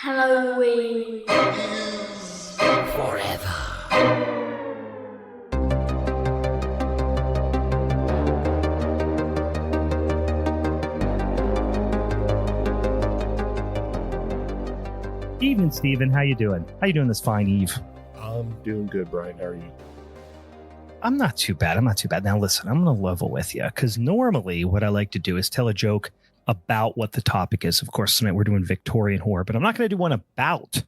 Halloween Forever. Evening, Steven. How you doing? How you doing this fine eve? I'm doing good, Brian. How are you? I'm not too bad. Now, listen, I'm going to level with you because normally what I like to do is tell a joke about what the topic is. Of course, tonight we're doing Victorian horror, but I'm not going to do one about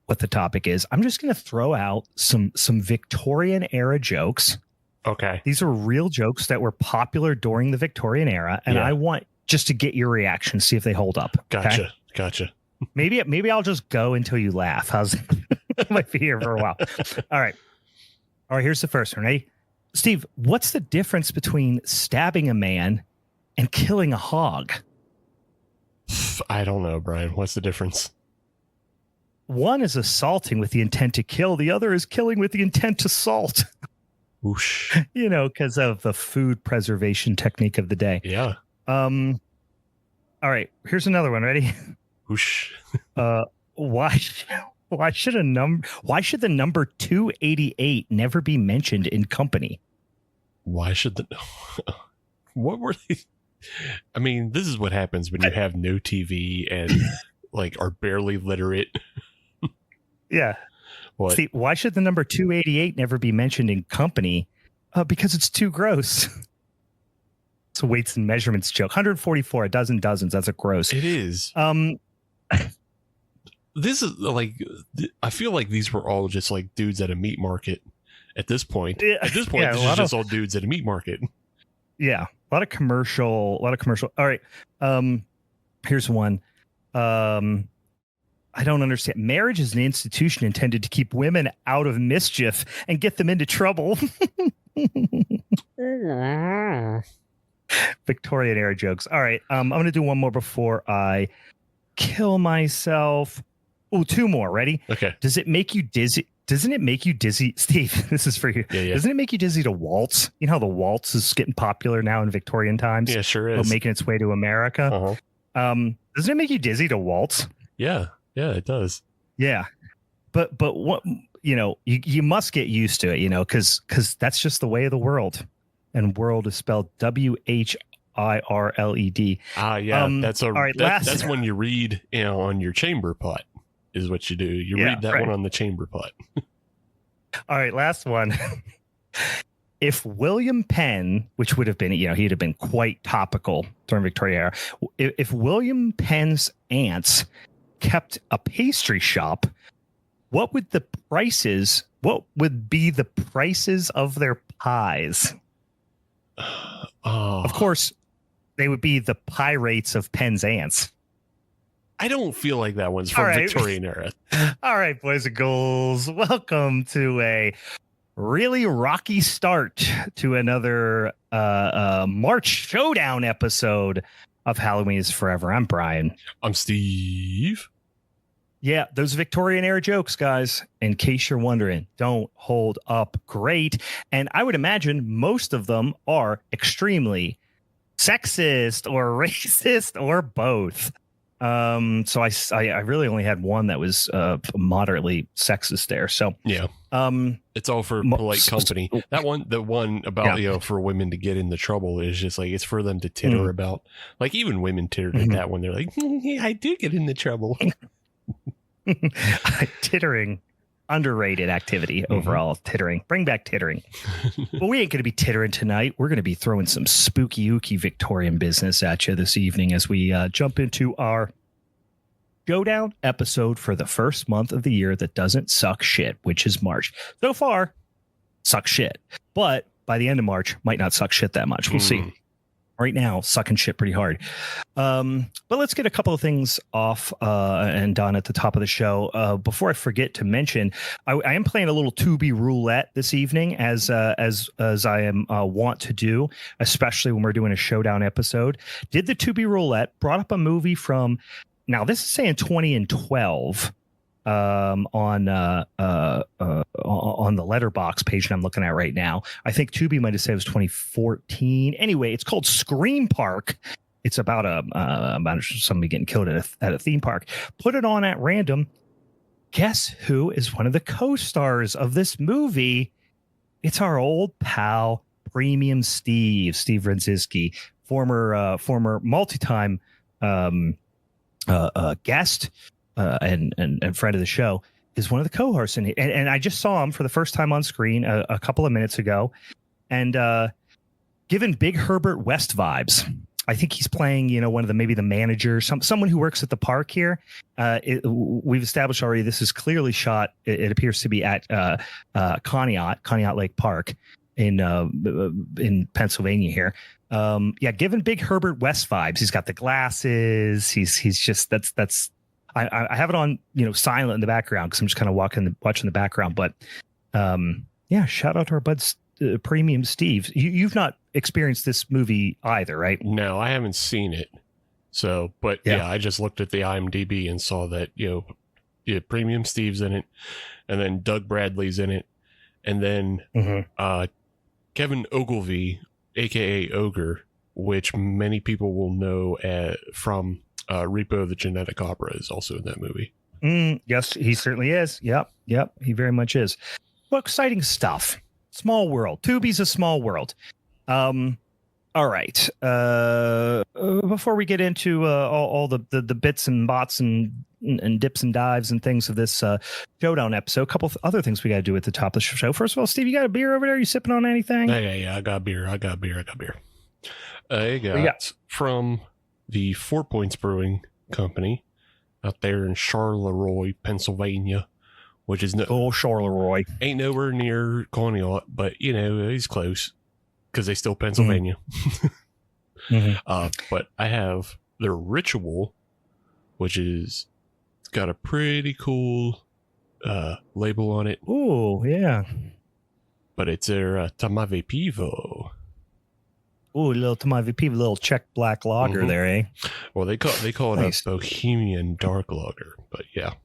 what the topic is. I'm just going to throw out some Victorian era jokes. Okay. These are real jokes that were popular during the Victorian era, and I want just to get your reaction, see if they hold up. Gotcha. Okay? Gotcha. Maybe I'll just go until you laugh. How's I might be here for a while. All right. Here's the first one. Ready? Steve, what's the difference between stabbing a man and killing a hog? I don't know, Brian. What's the difference? One is assaulting with the intent to kill. The other is killing with the intent to salt. Whoosh. Because of the food preservation technique of the day. Yeah. All right. Here's another one. Ready? Whoosh. Why should the number 288 never be mentioned in company? Why should what were they? I mean, this is what happens when you have no TV and are barely literate. Yeah. What? See, why should the number 288 never be mentioned in company? Because it's too gross. It's a weights and measurements joke. 144, a dozen dozens. That's a gross. It is. This is I feel like these were all just dudes at a meat market at this point. At this point, this is just all dudes at a meat market. Yeah. A lot of commercial. All right. Here's one. I don't understand. Marriage is an institution intended to keep women out of mischief and get them into trouble. Victorian era jokes. All right. I'm going to do one more before I kill myself. Oh, two more. Ready? Okay. Does it make you dizzy? Doesn't it make you dizzy, Steve? This is for you. Yeah. Doesn't it make you dizzy to waltz? You know how the waltz is getting popular now in Victorian times? Yeah, sure is. Making its way to America. Uh-huh. Doesn't it make you dizzy to waltz? Yeah, it does. Yeah, but what you must get used to it, because that's just the way of the world, and world is spelled WHIRLED. Yeah, that's all right. That's when you read on your chamber pot. Is what you do. You read that one on the chamber pot. All right, last one. If William Penn, which would have been, he'd have been quite topical during Victorian era. If William Penn's aunts kept a pastry shop, what would be the prices of their pies? Of course, they would be the pie rates of Penn's aunts. I don't feel like that one's from Victorian era. All right, boys and girls, welcome to a really rocky start to another March Showdown episode of Halloween is Forever. I'm Brian. I'm Steve. Yeah, those Victorian era jokes, guys, in case you're wondering, don't hold up great. And I would imagine most of them are extremely sexist or racist or both. So I really only had one that was moderately sexist there. So yeah, it's all for polite company. That one, the one about for women to get into trouble is just it's for them to titter about. Even women tittered at that one. They're like, yeah, I do get into trouble. Tittering, underrated activity overall. Tittering, bring back tittering. But we ain't going to be tittering tonight. We're going to be throwing some spooky ooky Victorian business at you this evening as we jump into our Showdown episode for the first month of the year that doesn't suck shit, which is March. So far, suck shit. But by the end of March, might not suck shit that much. We'll see. Right now, sucking shit pretty hard. But let's get a couple of things off and done at the top of the show. Before I forget to mention, I am playing a little Tubi roulette this evening, as I am want to do, especially when we're doing a Showdown episode. Did the Tubi roulette, brought up a movie from, now this is saying 2012. On the Letterbox page that I'm looking at right now. I think Tubi might have said it was 2014. Anyway, it's called Scream Park, It's about somebody getting killed at a theme park. Put it on at random. Guess who is one of the co-stars of this movie? It's our old pal, Premium Steve Renzisky, former multi-time guest and friend of the show, is one of the co-hosts. And I just saw him for the first time on screen a couple of minutes ago, and given Big Herbert West vibes. I think he's playing, one of the manager, someone who works at the park here. We've established already this is clearly shot. It appears to be at Conneaut Lake Park in Pennsylvania here. Given Big Herbert West vibes. He's got the glasses. He's just that's. I have it on silent in the background because I'm just kind of watching the background. But shout out to our buds. Premium Steve, you've not experienced this movie either, right? No, I haven't seen it. So, but I just looked at the IMDb and saw that Premium Steve's in it, and then Doug Bradley's in it, and then Kevin Ogilvy, aka Ogre, which many people will know from Repo the Genetic Opera, is also in that movie. Yes, he certainly is. Yep, he very much is. Well, exciting stuff. Small world. Tubi's a small world. All right. Before we get into all the bits and bots and dips and dives and things of this Showdown episode, a couple other things we got to do at the top of the show. First of all, Steve, you got a beer over there? You sipping on anything? Yeah. I got beer. I got from the 4 Points Brewing Company out there in Charleroi, Pennsylvania. Which is Charleroi. Ain't nowhere near Conneaut, but he's close because they still Pennsylvania. But I have their Ritual, which is got a pretty cool label on it. Oh yeah, but it's their Tamave Pivo. Oh, a little Tamave Pivo, little Czech black lager there, eh? Well, they call it nice. A Bohemian dark lager, but yeah.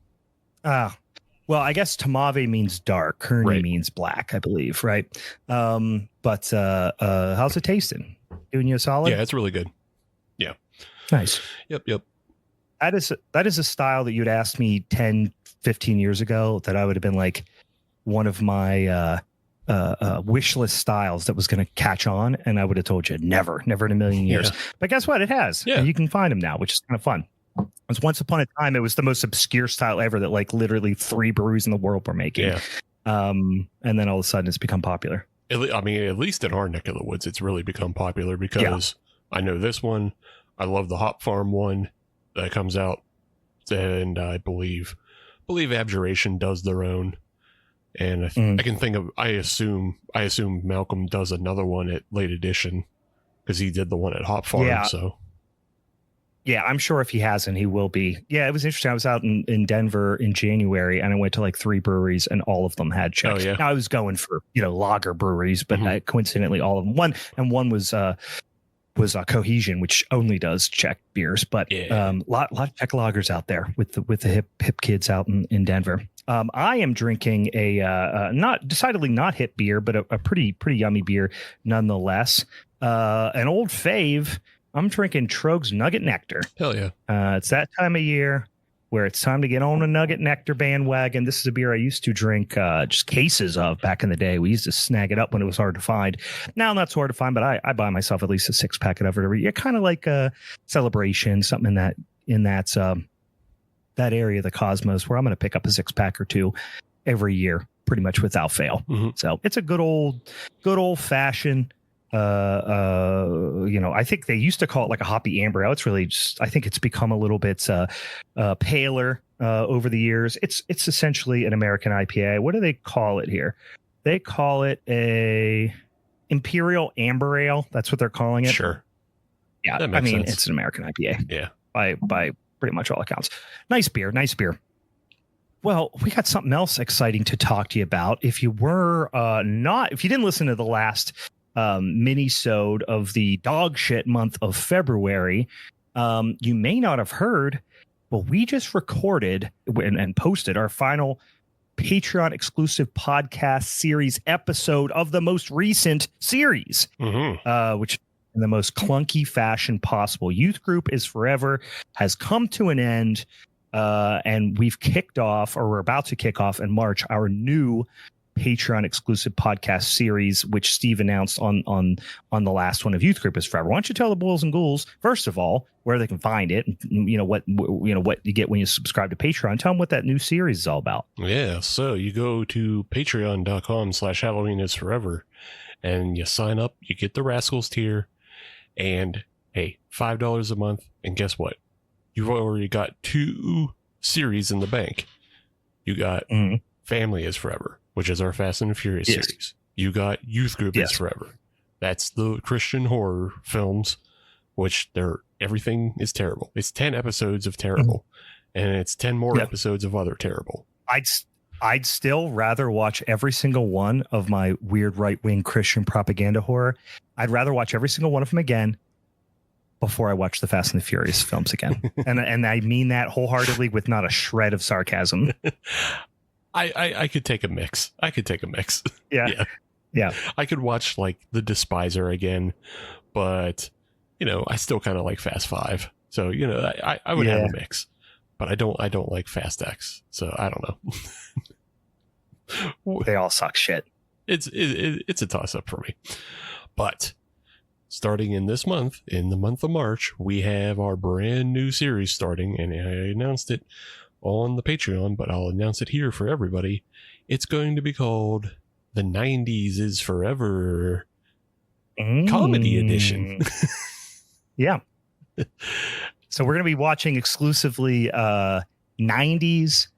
Well, I guess Tamave means dark. Kearney means black, I believe, right? But how's it tasting? Doing you a solid? Yeah, it's really good. Yeah. Nice. Yep. That is a style that you'd asked me 10, 15 years ago that I would have been like one of my wish list styles that was going to catch on. And I would have told you never in a million years. Yeah. But guess what? It has. Yeah. You can find them now, which is kind of fun. Once upon a time, it was the most obscure style ever that like literally 3 breweries in the world were making. Yeah. And then all of a sudden it's become popular. I mean, at least in our neck of the woods, it's really become popular because I know this one. I love the Hop Farm one that comes out. And I believe Abjuration does their own. And I can think of, I assume Malcolm does another one at Late Edition because he did the one at Hop Farm. Yeah. So. Yeah, I'm sure if he hasn't, he will be. Yeah, it was interesting. I was out in Denver in January, and I went to like 3 breweries, and all of them had Czech. Oh, yeah. Now, I was going for lager breweries, but coincidentally, all of them. One was Cohesion, which only does Czech beers, but lot of Czech lagers out there with the hip kids out in Denver. I am drinking a decidedly not hip beer, but a pretty yummy beer nonetheless. An old fave. I'm drinking Troegs Nugget Nectar. Hell yeah. It's that time of year where it's time to get on a Nugget Nectar bandwagon. This is a beer I used to drink just cases of back in the day. We used to snag it up when it was hard to find. Now not so hard to find, but I buy myself at least a 6-pack of it every year. Kind of like a celebration, something in that area of the cosmos where I'm going to pick up a 6-pack or 2 every year, pretty much without fail. So it's a good old fashioned. I think they used to call it like a hoppy amber ale. It's really just, I think it's become a little bit paler over the years. It's essentially an American IPA. What do they call it here? They call it a Imperial Amber Ale. That's what they're calling it. Sure. Yeah, I mean, sense. It's an American IPA. Yeah. By pretty much all accounts. Nice beer. Well, we got something else exciting to talk to you about. If you didn't listen to the last mini-sode of the dog shit month of February, you may not have heard, but we just recorded and posted our final Patreon exclusive podcast series episode of the most recent series, which in the most clunky fashion possible. Youth Group is Forever has come to an end, and we've kicked off, or we're about to kick off in March, our new Patreon exclusive podcast series, which Steve announced on the last one of Youth Group is Forever. Why don't you tell the boys and ghouls, first of all, where they can find it, and what you get when you subscribe to Patreon. Tell them what that new series is all about. Yeah, so you go to patreon.com/Halloween is Forever, and you sign up, you get the Rascals tier, and hey, $5 a month, and guess what? You've already got 2 series in the bank. You got Family is Forever, which is our Fast and the Furious series. You got Youth Group is Forever. That's the Christian horror films, which everything is terrible. It's 10 episodes of terrible, and it's 10 more episodes of other terrible. I'd still rather watch every single one of my weird right-wing Christian propaganda horror. I'd rather watch every single one of them again before I watch the Fast and the Furious films again. and I mean that wholeheartedly with not a shred of sarcasm. I could take a mix. Yeah. I could watch like The Despiser again, but I still kind of like Fast 5. So, I would have a mix, but I don't like Fast X. So I don't know. They all suck shit. It's a toss up for me, but starting in this month, in the month of March, we have our brand new series starting, and I announced it on the Patreon, but I'll announce it here for everybody. It's going to be called The 90s is Forever Comedy Edition. Yeah. So we're going to be watching exclusively 90s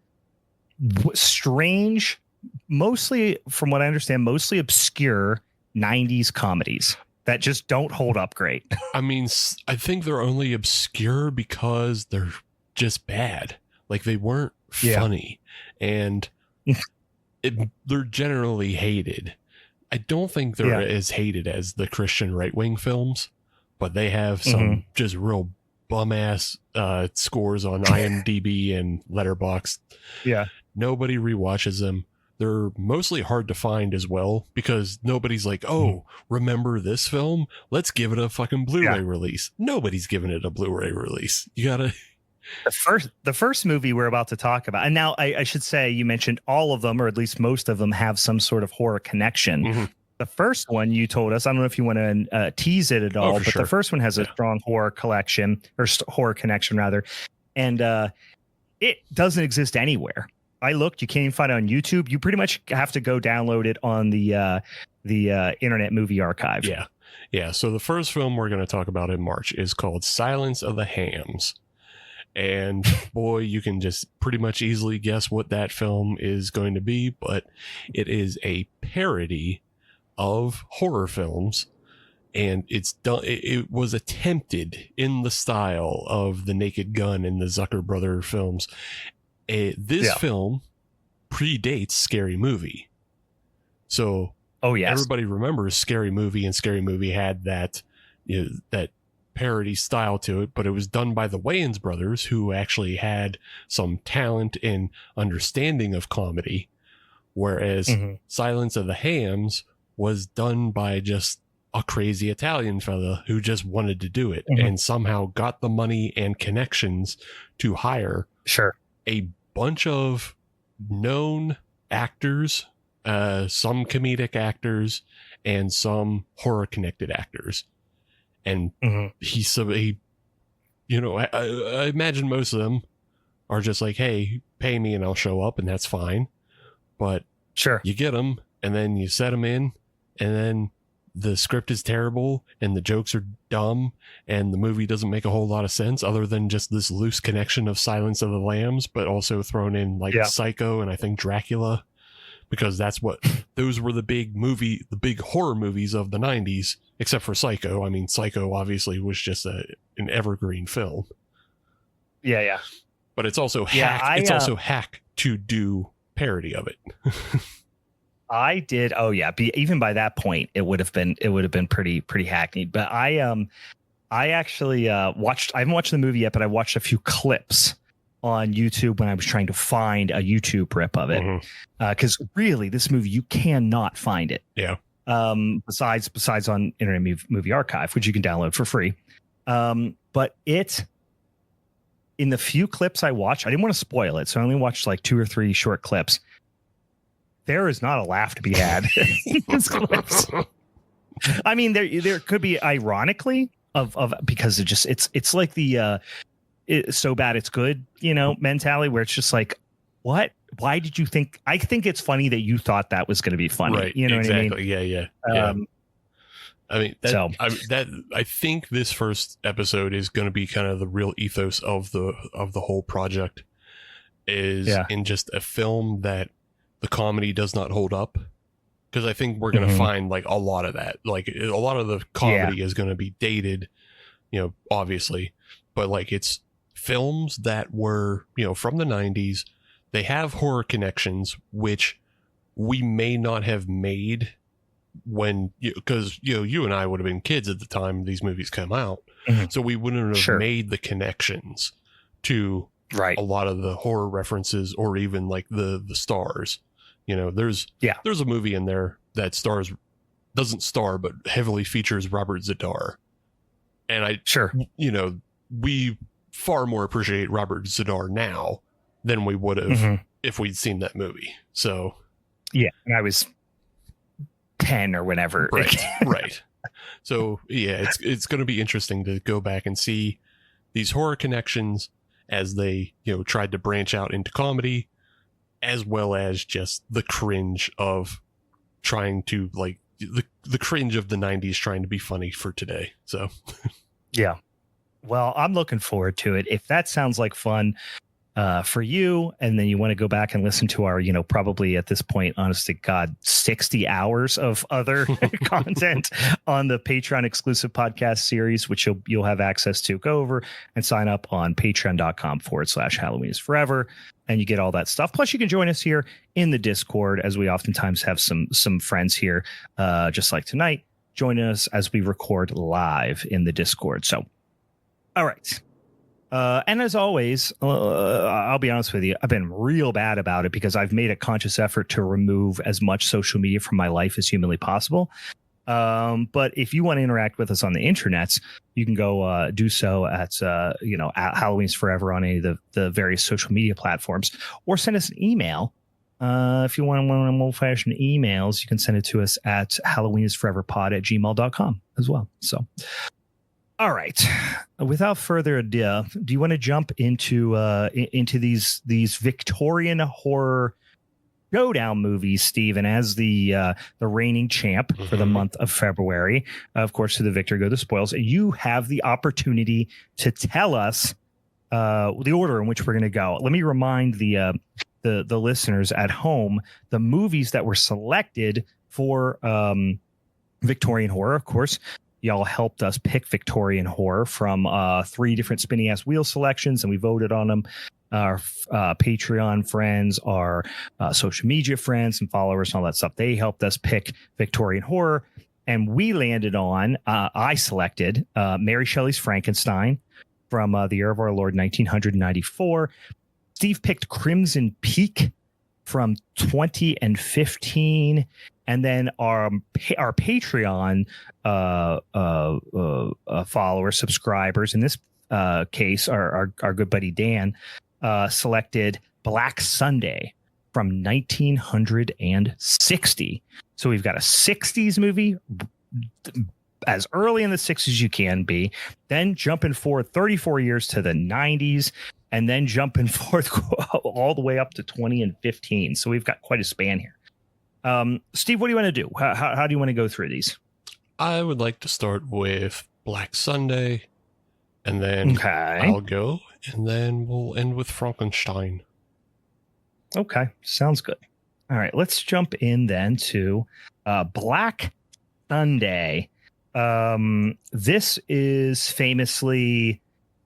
strange, mostly, from what I understand, mostly obscure 90s comedies that just don't hold up great. I mean, I think they're only obscure because they're just bad. Like, they weren't funny, and they're generally hated. I don't think they're as hated as the Christian right-wing films, but they have some just real bum-ass scores on IMDb and Letterboxd. Yeah. Nobody rewatches them. They're mostly hard to find as well, because nobody's like, remember this film? Let's give it a fucking Blu-ray release. Nobody's giving it a Blu-ray release. You gotta... The first movie we're about to talk about, and now I should say, you mentioned all of them, or at least most of them, have some sort of horror connection. The first one you told us, I don't know if you want to tease it at all, but the first one has a strong horror collection, or horror connection rather, and it doesn't exist anywhere. I looked; you can't even find it on YouTube. You pretty much have to go download it on the Internet Movie Archive. Yeah. So the first film we're going to talk about in March is called Silence of the Hams. And boy, you can just pretty much easily guess what that film is going to be, but it is a parody of horror films, and it's done. It was attempted in the style of The Naked Gun and the Zucker Brother films. This film predates Scary Movie, so everybody remembers Scary Movie, and Scary Movie had that that parody style to it, but it was done by the Wayans brothers, who actually had some talent and understanding of comedy, whereas Silence of the Hams was done by just a crazy Italian fella who just wanted to do it and somehow got the money and connections to hire a bunch of known actors, some comedic actors, and some horror connected actors. And I imagine most of them are just like, hey, pay me and I'll show up, and that's fine. But you get them, and then you set them in, and then the script is terrible, and the jokes are dumb, and the movie doesn't make a whole lot of sense other than just this loose connection of Silence of the Lambs, but also thrown in like Psycho and I think Dracula, because those were the big horror movies of the 90s. Except for Psycho. I mean, Psycho obviously was just an evergreen film. Yeah. But it's also hack. Also hack to do parody of it. I did. Oh yeah. Even by that point, it would have been pretty hackneyed. But I actually watched. I haven't watched the movie yet, but I watched a few clips on YouTube when I was trying to find a YouTube rip of it. Because really, this movie, you cannot find it. Yeah. besides on Internet Movie Archive, which you can download for free. But in the few clips I watched, I didn't want to spoil it, so I only watched like 2 or 3 short clips. There is not a laugh to be had in these clips. I mean, there could be ironically of because it's like the it's so bad it's good, mentality where it's just like, what? Why did you think? I think it's funny that you thought that was going to be funny. Right. You know exactly. what I mean? Yeah. I mean, I think this first episode is going to be kind of the real ethos of the whole project is in just a film that the comedy does not hold up. Because I think we're going to find like a lot of that. Like a lot of the comedy is going to be dated, obviously, but like it's films that were, from the 90s. They have horror connections, which we may not have made when, because you and I would have been kids at the time these movies come out, so we wouldn't have made the connections to a lot of the horror references or even like the stars. There's a movie in there that doesn't star but heavily features Robert Z'Dar, and we far more appreciate Robert Z'Dar now than we would have if we'd seen that movie. So and I was 10 or whenever. Right. So it's going to be interesting to go back and see these horror connections as they tried to branch out into comedy, as well as just the cringe of trying to like the cringe of the 90s trying to be funny for today. So well, I'm looking forward to it. If that sounds like fun for you, and then you want to go back and listen to our, probably at this point, honest to God, 60 hours of other content on the Patreon exclusive podcast series, which you'll have access to, go over and sign up on patreon.com/Halloween is Forever. And you get all that stuff. Plus, you can join us here in the Discord, as we oftentimes have some friends here, just like tonight, joining us as we record live in the Discord. So, all right. And as always, I'll be honest with you, I've been real bad about it because I've made a conscious effort to remove as much social media from my life as humanly possible. But if you want to interact with us on the internets, you can go do so at Halloween's Forever on any of the various social media platforms, or send us an email. If you want one of them old-fashioned emails, you can send it to us at halloweenisforeverpod@gmail.com as well. So, all right. Without further ado, do you want to jump into these Victorian horror Showdown movies, Stephen, as the reigning champ for the month of February? Of course, to the victor go the spoils. You have the opportunity to tell us the order in which we're going to go. Let me remind the listeners at home the movies that were selected for Victorian horror. Of course, y'all helped us pick Victorian horror from 3 different spinny ass wheel selections, and we voted on them. Our Patreon friends, our social media friends and followers and all that stuff, they helped us pick Victorian horror, and we landed on I selected Mary Shelley's Frankenstein from the year of our Lord 1994. Steve picked Crimson Peak from 2015, and then our Patreon followers, subscribers, in this case, our good buddy Dan selected Black Sunday from 1960. So we've got a 60s movie, as early in the 60s as you can be, then jumping forward 34 years to the 90s, and then jumping forth all the way up to 2015. So we've got quite a span here. Steve, what do you want to do? How do you want to go through these? I would like to start with Black Sunday, and then I'll go, and then we'll end with Frankenstein. Okay, sounds good. All right, let's jump in then to Black Sunday. This is famously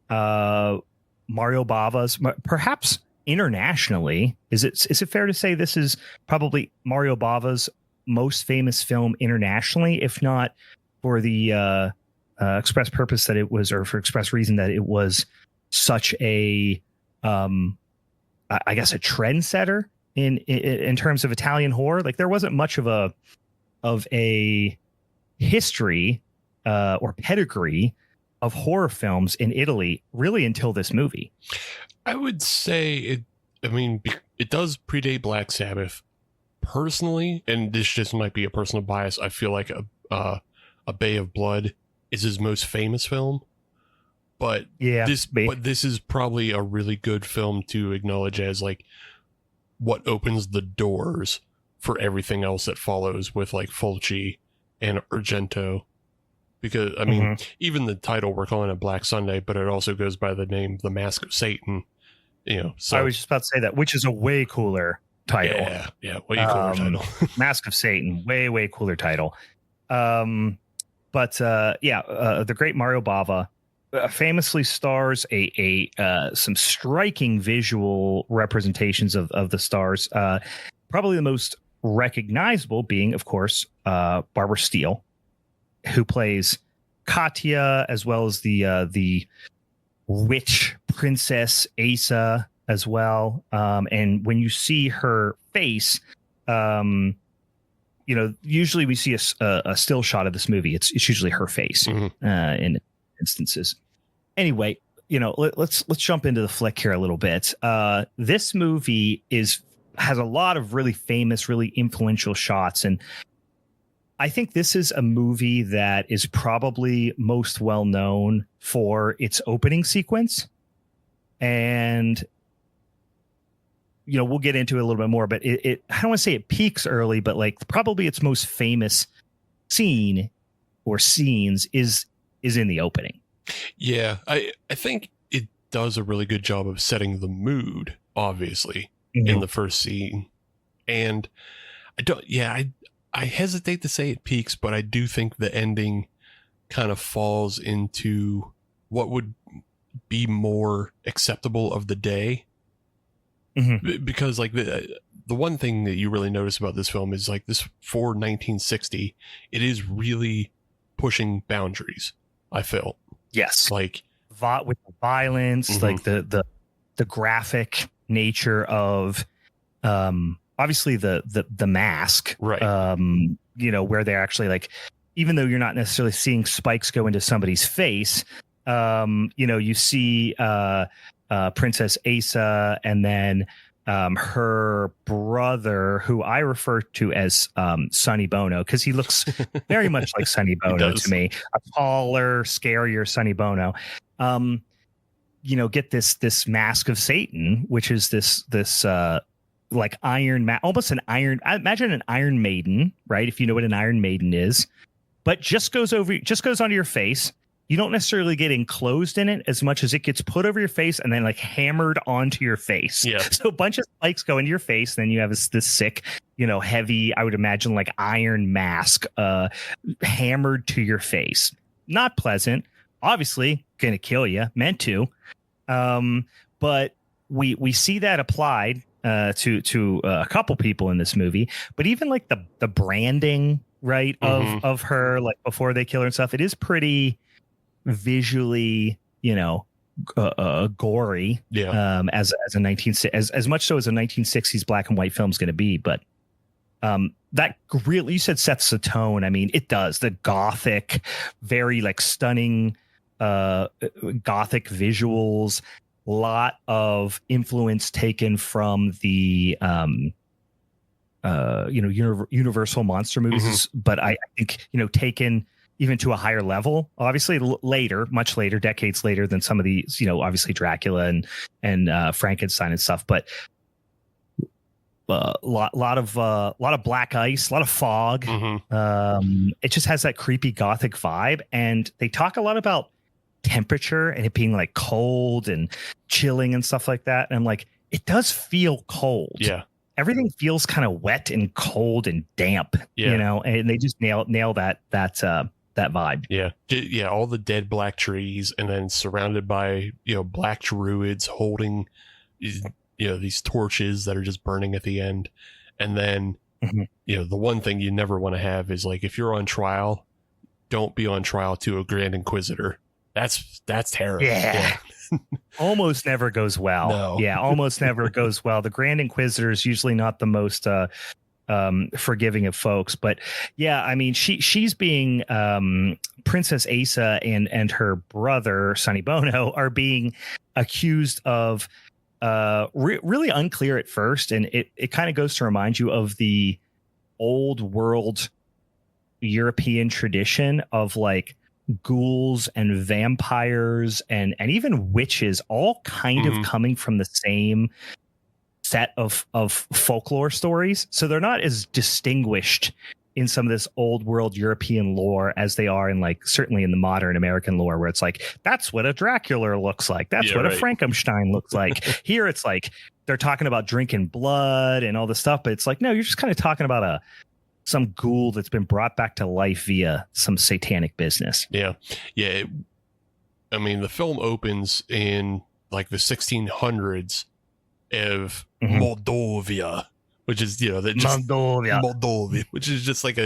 Mario Bava's, perhaps internationally. Is it fair to say this is probably Mario Bava's most famous film internationally, if not for the express purpose that it was, or for express reason that it was such a, I guess, a trendsetter in terms of Italian horror? Like, there wasn't much of a of a history or pedigree of horror films in Italy really until this movie. I would say it does predate Black Sabbath personally, and this just might be a personal bias. I feel like a Bay of Blood is his most famous film, but this is probably a really good film to acknowledge as like what opens the doors for everything else that follows with like Fulci and Argento. Because, I mean, even the title, we're calling it Black Sunday, but it also goes by the name The Mask of Satan. So I was just about to say that, which is a way cooler title. Yeah, way cooler title. Mask of Satan, way cooler title. The great Mario Bava famously stars some striking visual representations of the stars. Probably the most recognizable being, of course, Barbara Steele, who plays Katya, as well as the witch princess Asa as well. And when you see her face, usually we see a still shot of this movie. It's usually her face in instances. Anyway, let's jump into the flick here a little bit. This movie has a lot of really famous, really influential shots, and I think this is a movie that is probably most well known for its opening sequence. And, we'll get into it a little bit more, but I don't want to say it peaks early, but like probably its most famous scene or scenes is in the opening. Yeah, I think it does a really good job of setting the mood, obviously, in the first scene. And I hesitate to say it peaks, but I do think the ending kind of falls into what would be more acceptable of the day. Because like the one thing that you really notice about this film is like this for 1960, it is really pushing boundaries, I feel. Yes. Like with the violence, like the graphic nature of obviously the mask, right? Where they're actually like, even though you're not necessarily seeing spikes go into somebody's face, you see Princess Asa, and then her brother, who I refer to as Sonny Bono, because he looks very much like Sonny Bono to me, a taller, scarier Sonny Bono. Get this mask of Satan, which is this like almost an iron. I imagine an Iron Maiden, right? If you know what an Iron Maiden is, but just goes onto your face. You don't necessarily get enclosed in it as much as it gets put over your face and then like hammered onto your face. Yeah. So a bunch of spikes go into your face. Then you have this sick, heavy, I would imagine like iron mask hammered to your face. Not pleasant. Obviously going to kill you. Meant to. But we see that applied to a couple people in this movie, but even like the branding, right, of her, like before they kill her and stuff, it is pretty visually, gory. Yeah. As much so as a 1960s black and white film is going to be, but that really, you said, sets the tone. I mean, it does. The gothic, very like stunning gothic visuals. Lot of influence taken from the Universal monster movies, but I think taken even to a higher level, obviously much later, decades later than some of these, obviously Dracula and Frankenstein and stuff, but lot of black ice, a lot of fog. It just has that creepy gothic vibe, and they talk a lot about temperature and it being like cold and chilling and stuff like that. And I'm like, it does feel cold. Yeah. Everything feels kind of wet and cold and damp, and they just nail that vibe. Yeah. Yeah. All the dead black trees, and then surrounded by, black druids holding, these torches that are just burning at the end. And then, the one thing you never want to have is like, if you're on trial, don't be on trial to a Grand Inquisitor. That's terrible. Yeah. Almost never goes well. No. Yeah, almost never goes well. The Grand Inquisitor is usually not the most forgiving of folks. But yeah, I mean, she's being Princess Asa and her brother Sonny Bono are being accused of really unclear at first, and it kind of goes to remind you of the old world European tradition of like ghouls and vampires and even witches, all kind of coming from the same set of folklore stories. So they're not as distinguished in some of this old world European lore as they are in like certainly in the modern American lore, where it's like, that's what a Dracula looks like. That's what a Frankenstein looks like. Here it's like they're talking about drinking blood and all this stuff, but it's like, no, you're just kind of talking about some ghoul that's been brought back to life via some satanic business. Yeah. Yeah. I mean, the film opens in like the 1600s of Moldova, which is, Moldova, which is just like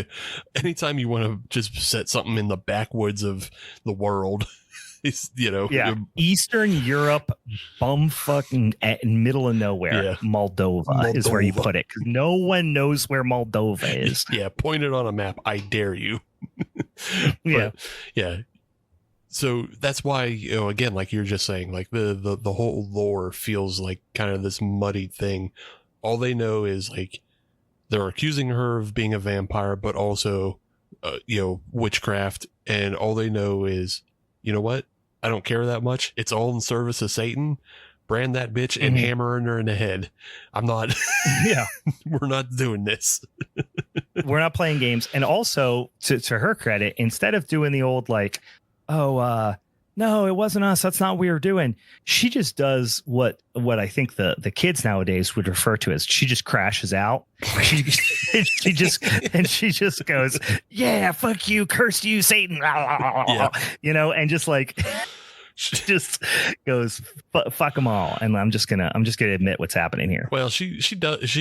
anytime you want to just set something in the backwoods of the world, it's, Eastern Europe, bumfucking middle of nowhere. Moldova is where you put it. 'Cause no one knows where Moldova is. Yeah. Point it on a map. I dare you. Yeah. So that's why, again, like you're just saying, like the whole lore feels like kind of this muddy thing. All they know is like they're accusing her of being a vampire, but also, witchcraft. And all they know is, you know what? I don't care that much. It's all in service of Satan. Brand that bitch and hammering her in the head. I'm not. Yeah. We're not doing this. We're not playing games. And also, to her credit, instead of doing the old like, no, it wasn't us, that's not what we were doing, she just does what I think the kids nowadays would refer to as, she just crashes out. She just goes, yeah, fuck you, curse you, Satan. Yeah. And just like she just goes, fuck them all. And I'm just gonna admit what's happening here. Well, she does,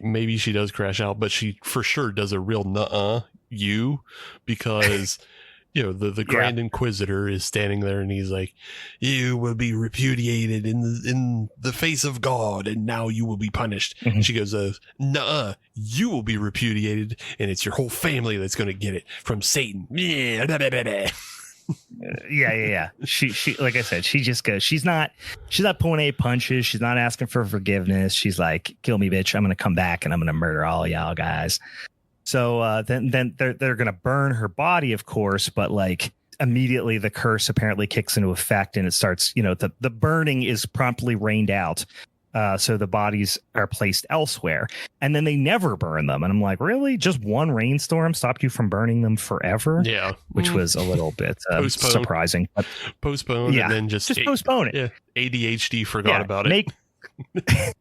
maybe she does crash out, but she for sure does a real because the Grand Inquisitor is standing there and he's like, you will be repudiated in the face of God, and now you will be punished. And she goes, nuh-uh, you will be repudiated, and it's your whole family that's going to get it from Satan. Yeah. She like I said, she just goes, she's not pulling any punches. She's not asking for forgiveness. She's like, kill me, bitch. I'm going to come back and I'm going to murder all y'all guys. So then they're going to burn her body, of course, but like immediately the curse apparently kicks into effect and it starts, the burning is promptly rained out. So the bodies are placed elsewhere, and then they never burn them. And I'm like, really? Just one rainstorm stopped you from burning them forever? Yeah. Which was a little bit surprising. But postpone and then just postpone it. Yeah. ADHD forgot about it.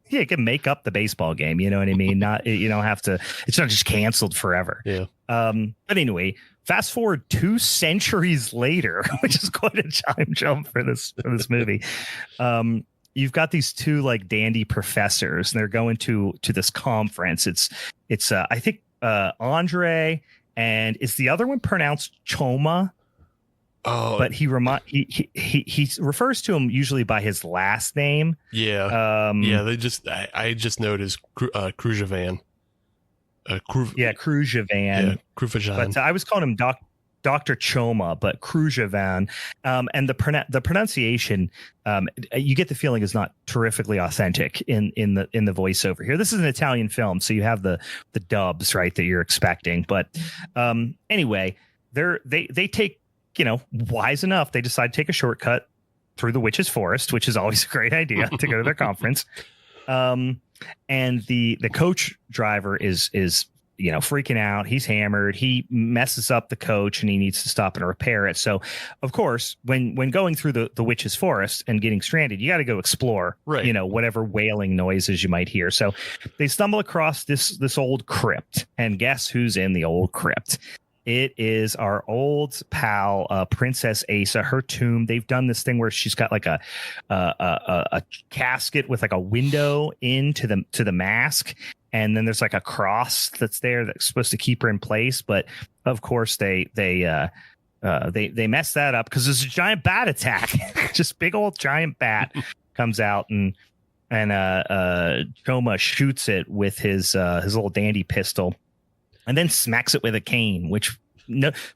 You can make up the baseball game. You know what I mean? Not, you don't have to, it's not just canceled forever. Yeah. But anyway, fast forward 2 centuries later, which is quite a time jump for this movie. You've got these 2 like dandy professors, and they're going to this conference. It's I think Andre, and is the other one pronounced Choma? Oh, but he refers to him usually by his last name. Yeah. I just noticed Krujavan. Krujavan. Yeah, Krujavan. But I was calling him Dr. Choma, but Krujavan. And the pronunciation, you get the feeling is not terrifically authentic in the voiceover here. This is an Italian film, so you have the dubs, right, that you're expecting. But anyway, they take, wise enough, they decide to take a shortcut through the witch's forest, which is always a great idea to go to their conference. And the coach driver is freaking out. He's hammered. He messes up the coach and he needs to stop and repair it. So, of course, when going through the witch's forest and getting stranded, you got to go explore, right, whatever wailing noises you might hear. So they stumble across this old crypt, and guess who's in the old crypt? It is our old pal, Princess Asa, her tomb. They've done this thing where she's got like a casket with like a window into the mask. And then there's like a cross that's there that's supposed to keep her in place. But of course they mess that up because there's a giant bat attack. Just big old giant bat comes out and and Choma shoots it with his little dandy pistol, and then smacks it with a cane, which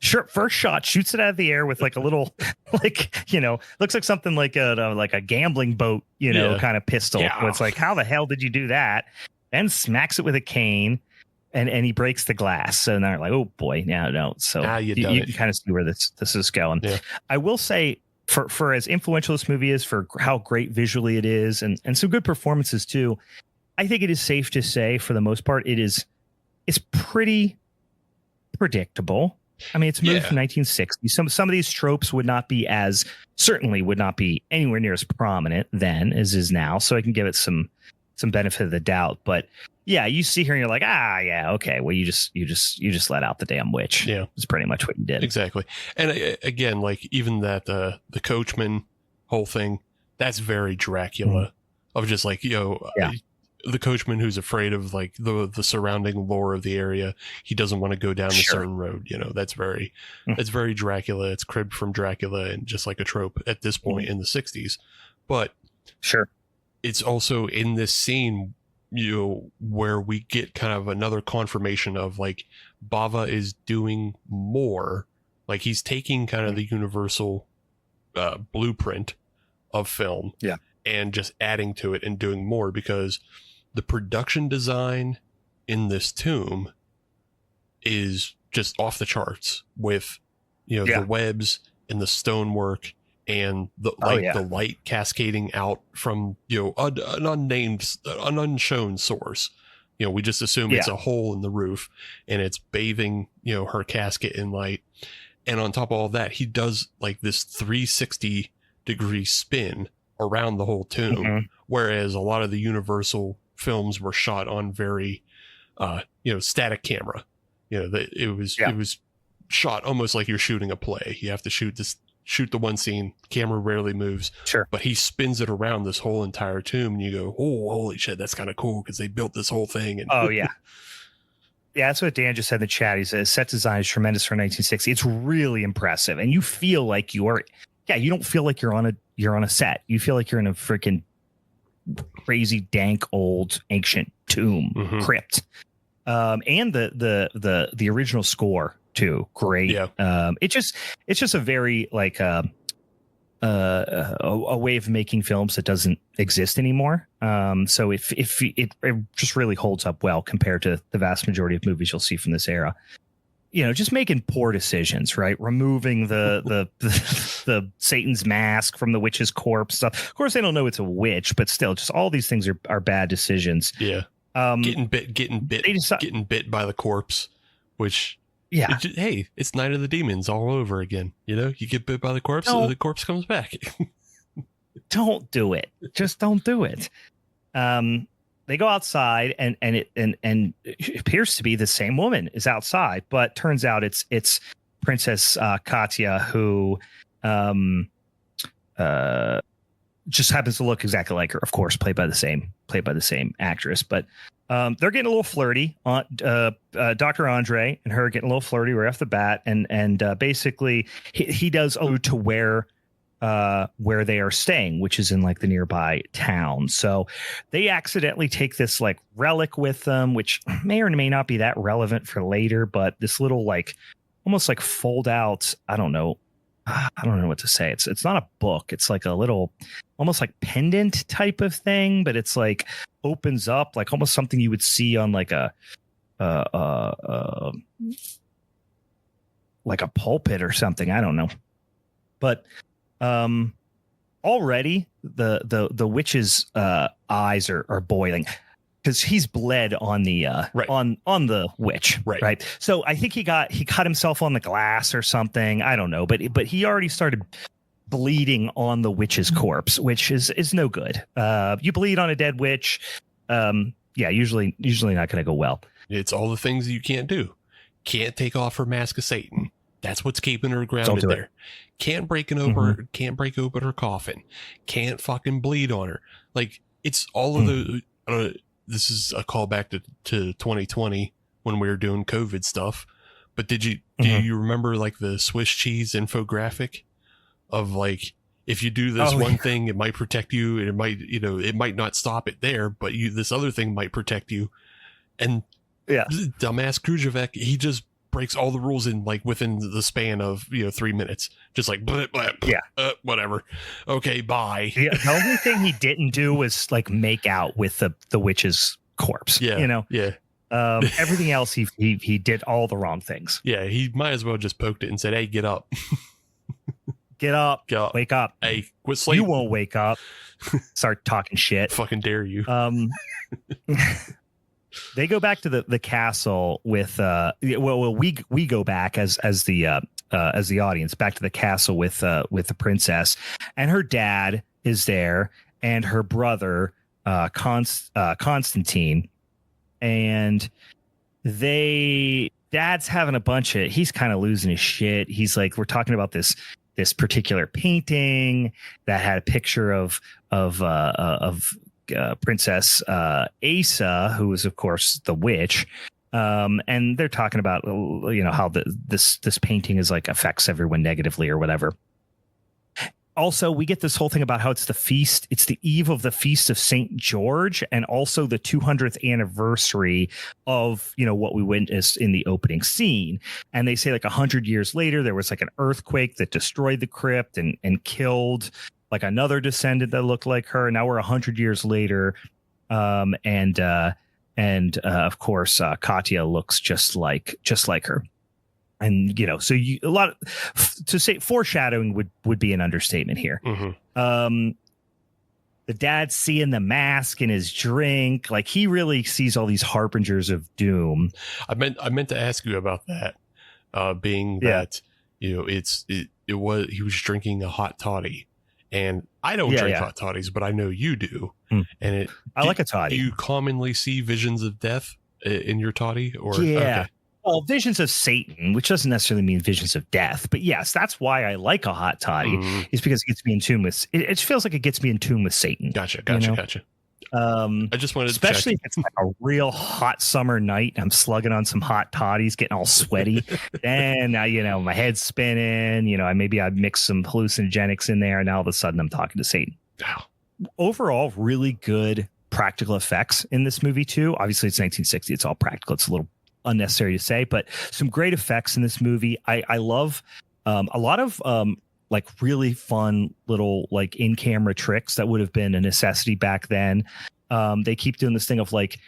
first shot shoots it out of the air with like a little looks like something like a gambling boat kind of pistol. Yeah. It's like, how the hell did you do that? And smacks it with a cane, and he breaks the glass. So they're like, oh boy, no. So you kind of see where this is going. Yeah. I will say, for as influential this movie is, for how great visually it is, and some good performances too, I think it is safe to say for the most part it's pretty predictable. I mean, it's moved from 1960. Some of these tropes would not be anywhere near as prominent then as is now. So I can give it some benefit of the doubt. But yeah, you see here and you're like, okay, well, you just let out the damn witch. Yeah, it's pretty much what you did. Exactly. And again, like even that the coachman whole thing, that's very Dracula. Of just like, the coachman who's afraid of like the surrounding lore of the area. He doesn't want to go down a certain road. That's very Dracula. It's cribbed from Dracula and just like a trope at this point in the 60s. But it's also in this scene, where we get kind of another confirmation of like Bava is doing more. Like he's taking kind of the universal blueprint of film and just adding to it and doing more, because the production design in this tomb is just off the charts with, the webs and the stonework and the light cascading out from, an unshown source. We just assume it's a hole in the roof and it's bathing, her casket in light. And on top of all that, he does like this 360-degree spin around the whole tomb. Whereas a lot of the Universal films were shot on very static camera. It was shot almost like you're shooting a play. You have to shoot the one scene, camera rarely moves, but he spins it around this whole entire tomb and you go, oh, holy shit, that's kind of cool, because they built this whole thing. And yeah, that's what Dan just said in the chat. He says set design is tremendous for 1960. It's really impressive, and you feel like you don't feel like you're on a set. You feel like you're in a freaking crazy dank old ancient tomb crypt. And the original score too, great. It's just a very like a way of making films that doesn't exist anymore. So if it just really holds up well compared to the vast majority of movies you'll see from this era. Just making poor decisions, right? Removing the Satan's mask from the witch's corpse stuff. Of course, they don't know it's a witch, but still, just all these things are bad decisions. Yeah. Getting bit by the corpse, which it's Night of the Demons all over again. You get bit by the corpse, and the corpse comes back. Don't do it. Just don't do it. They go outside, and it appears to be the same woman is outside, but turns out it's Princess Katya, who just happens to look exactly like her. Of course, played by the same actress. But they're getting a little flirty. Dr. Andre and her getting a little flirty right off the bat, and basically he does allude to where they are staying, which is in like the nearby town. So they accidentally take this like relic with them, which may or may not be that relevant for later, but this little like almost like fold out, I don't know what to say. It's not a book. It's like a little almost like pendant type of thing, but it's like opens up like almost something you would see on like a pulpit or something. I don't know. But already the witch's eyes are boiling because he's bled on the on the witch, right? So I think he cut himself on the glass or something. I don't know, but he already started bleeding on the witch's corpse, which is no good. You bleed on a dead witch, usually not going to go well. It's all the things you can't do. Can't take off her mask of Satan. That's what's keeping her grounded there. Can't break open her coffin. Can't fucking bleed on her. Like it's all of the. This is a callback to 2020 when we were doing COVID stuff. But do you remember like the Swiss cheese infographic of like if you do this one thing, it might protect you, and it might, it might not stop it there, but this other thing might protect you. And dumbass Krujovac, he just breaks all the rules in like within the span of 3 minutes, just like whatever, okay, bye. The only thing he didn't do was like make out with the witch's corpse. Everything else he did all the wrong things. He might as well just poked it and said, hey, get up. Get up, wake up. Hey, quit sleeping. You won't wake up. Start talking shit. Fucking dare you. They go back to the castle with we go back as the audience back to the castle with the princess, and her dad is there, and her brother Constantine, and dad's having a bunch of, he's kind of losing his shit. He's like, we're talking about this particular painting that had a picture of Princess Asa, who was of course the witch, and they're talking about how this painting is like affects everyone negatively or whatever. Also, we get this whole thing about how it's the eve of the feast of St. George, and also the 200th anniversary of what we witnessed in the opening scene. And they say like 100 years later there was like an earthquake that destroyed the crypt and killed like another descendant that looked like her. Now we're 100 years later, and of course Katya looks just like her. And so a lot to say foreshadowing would be an understatement here. Mm-hmm. The dad seeing the mask in his drink, like he really sees all these harbingers of doom. I meant to ask you about that, being that he was drinking a hot toddy. And I don't drink hot toddies, but I know you do. And I like a toddy. Do you commonly see visions of death in your toddy? Or okay. Well, visions of Satan, which doesn't necessarily mean visions of death, but yes, that's why I like a hot toddy. Is because it gets me in tune with it. Feels like it gets me in tune with Satan. Gotcha. I just wanted especially to check. if it's like a real hot summer night and I'm slugging on some hot toddies, getting all sweaty. Then my head's spinning. Maybe I mix some hallucinogenics in there, and now all of a sudden I'm talking to Satan. Wow. Overall, really good practical effects in this movie too. Obviously, it's 1960. It's all practical. It's a little unnecessary to say, but some great effects in this movie. I love a lot of like really fun little like in-camera tricks that would have been a necessity back then. They keep doing this thing of like,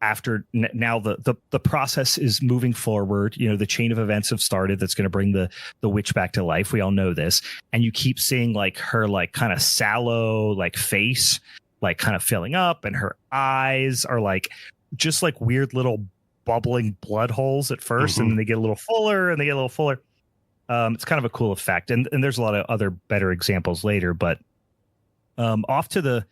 after now the process is moving forward, the chain of events have started that's going to bring the witch back to life. We all know this, and you keep seeing like her like kind of sallow like face like kind of filling up, and her eyes are like just like weird little bubbling blood holes at first, and then they get a little fuller, and they get a little fuller. It's kind of a cool effect, and there's a lot of other better examples later. But off to the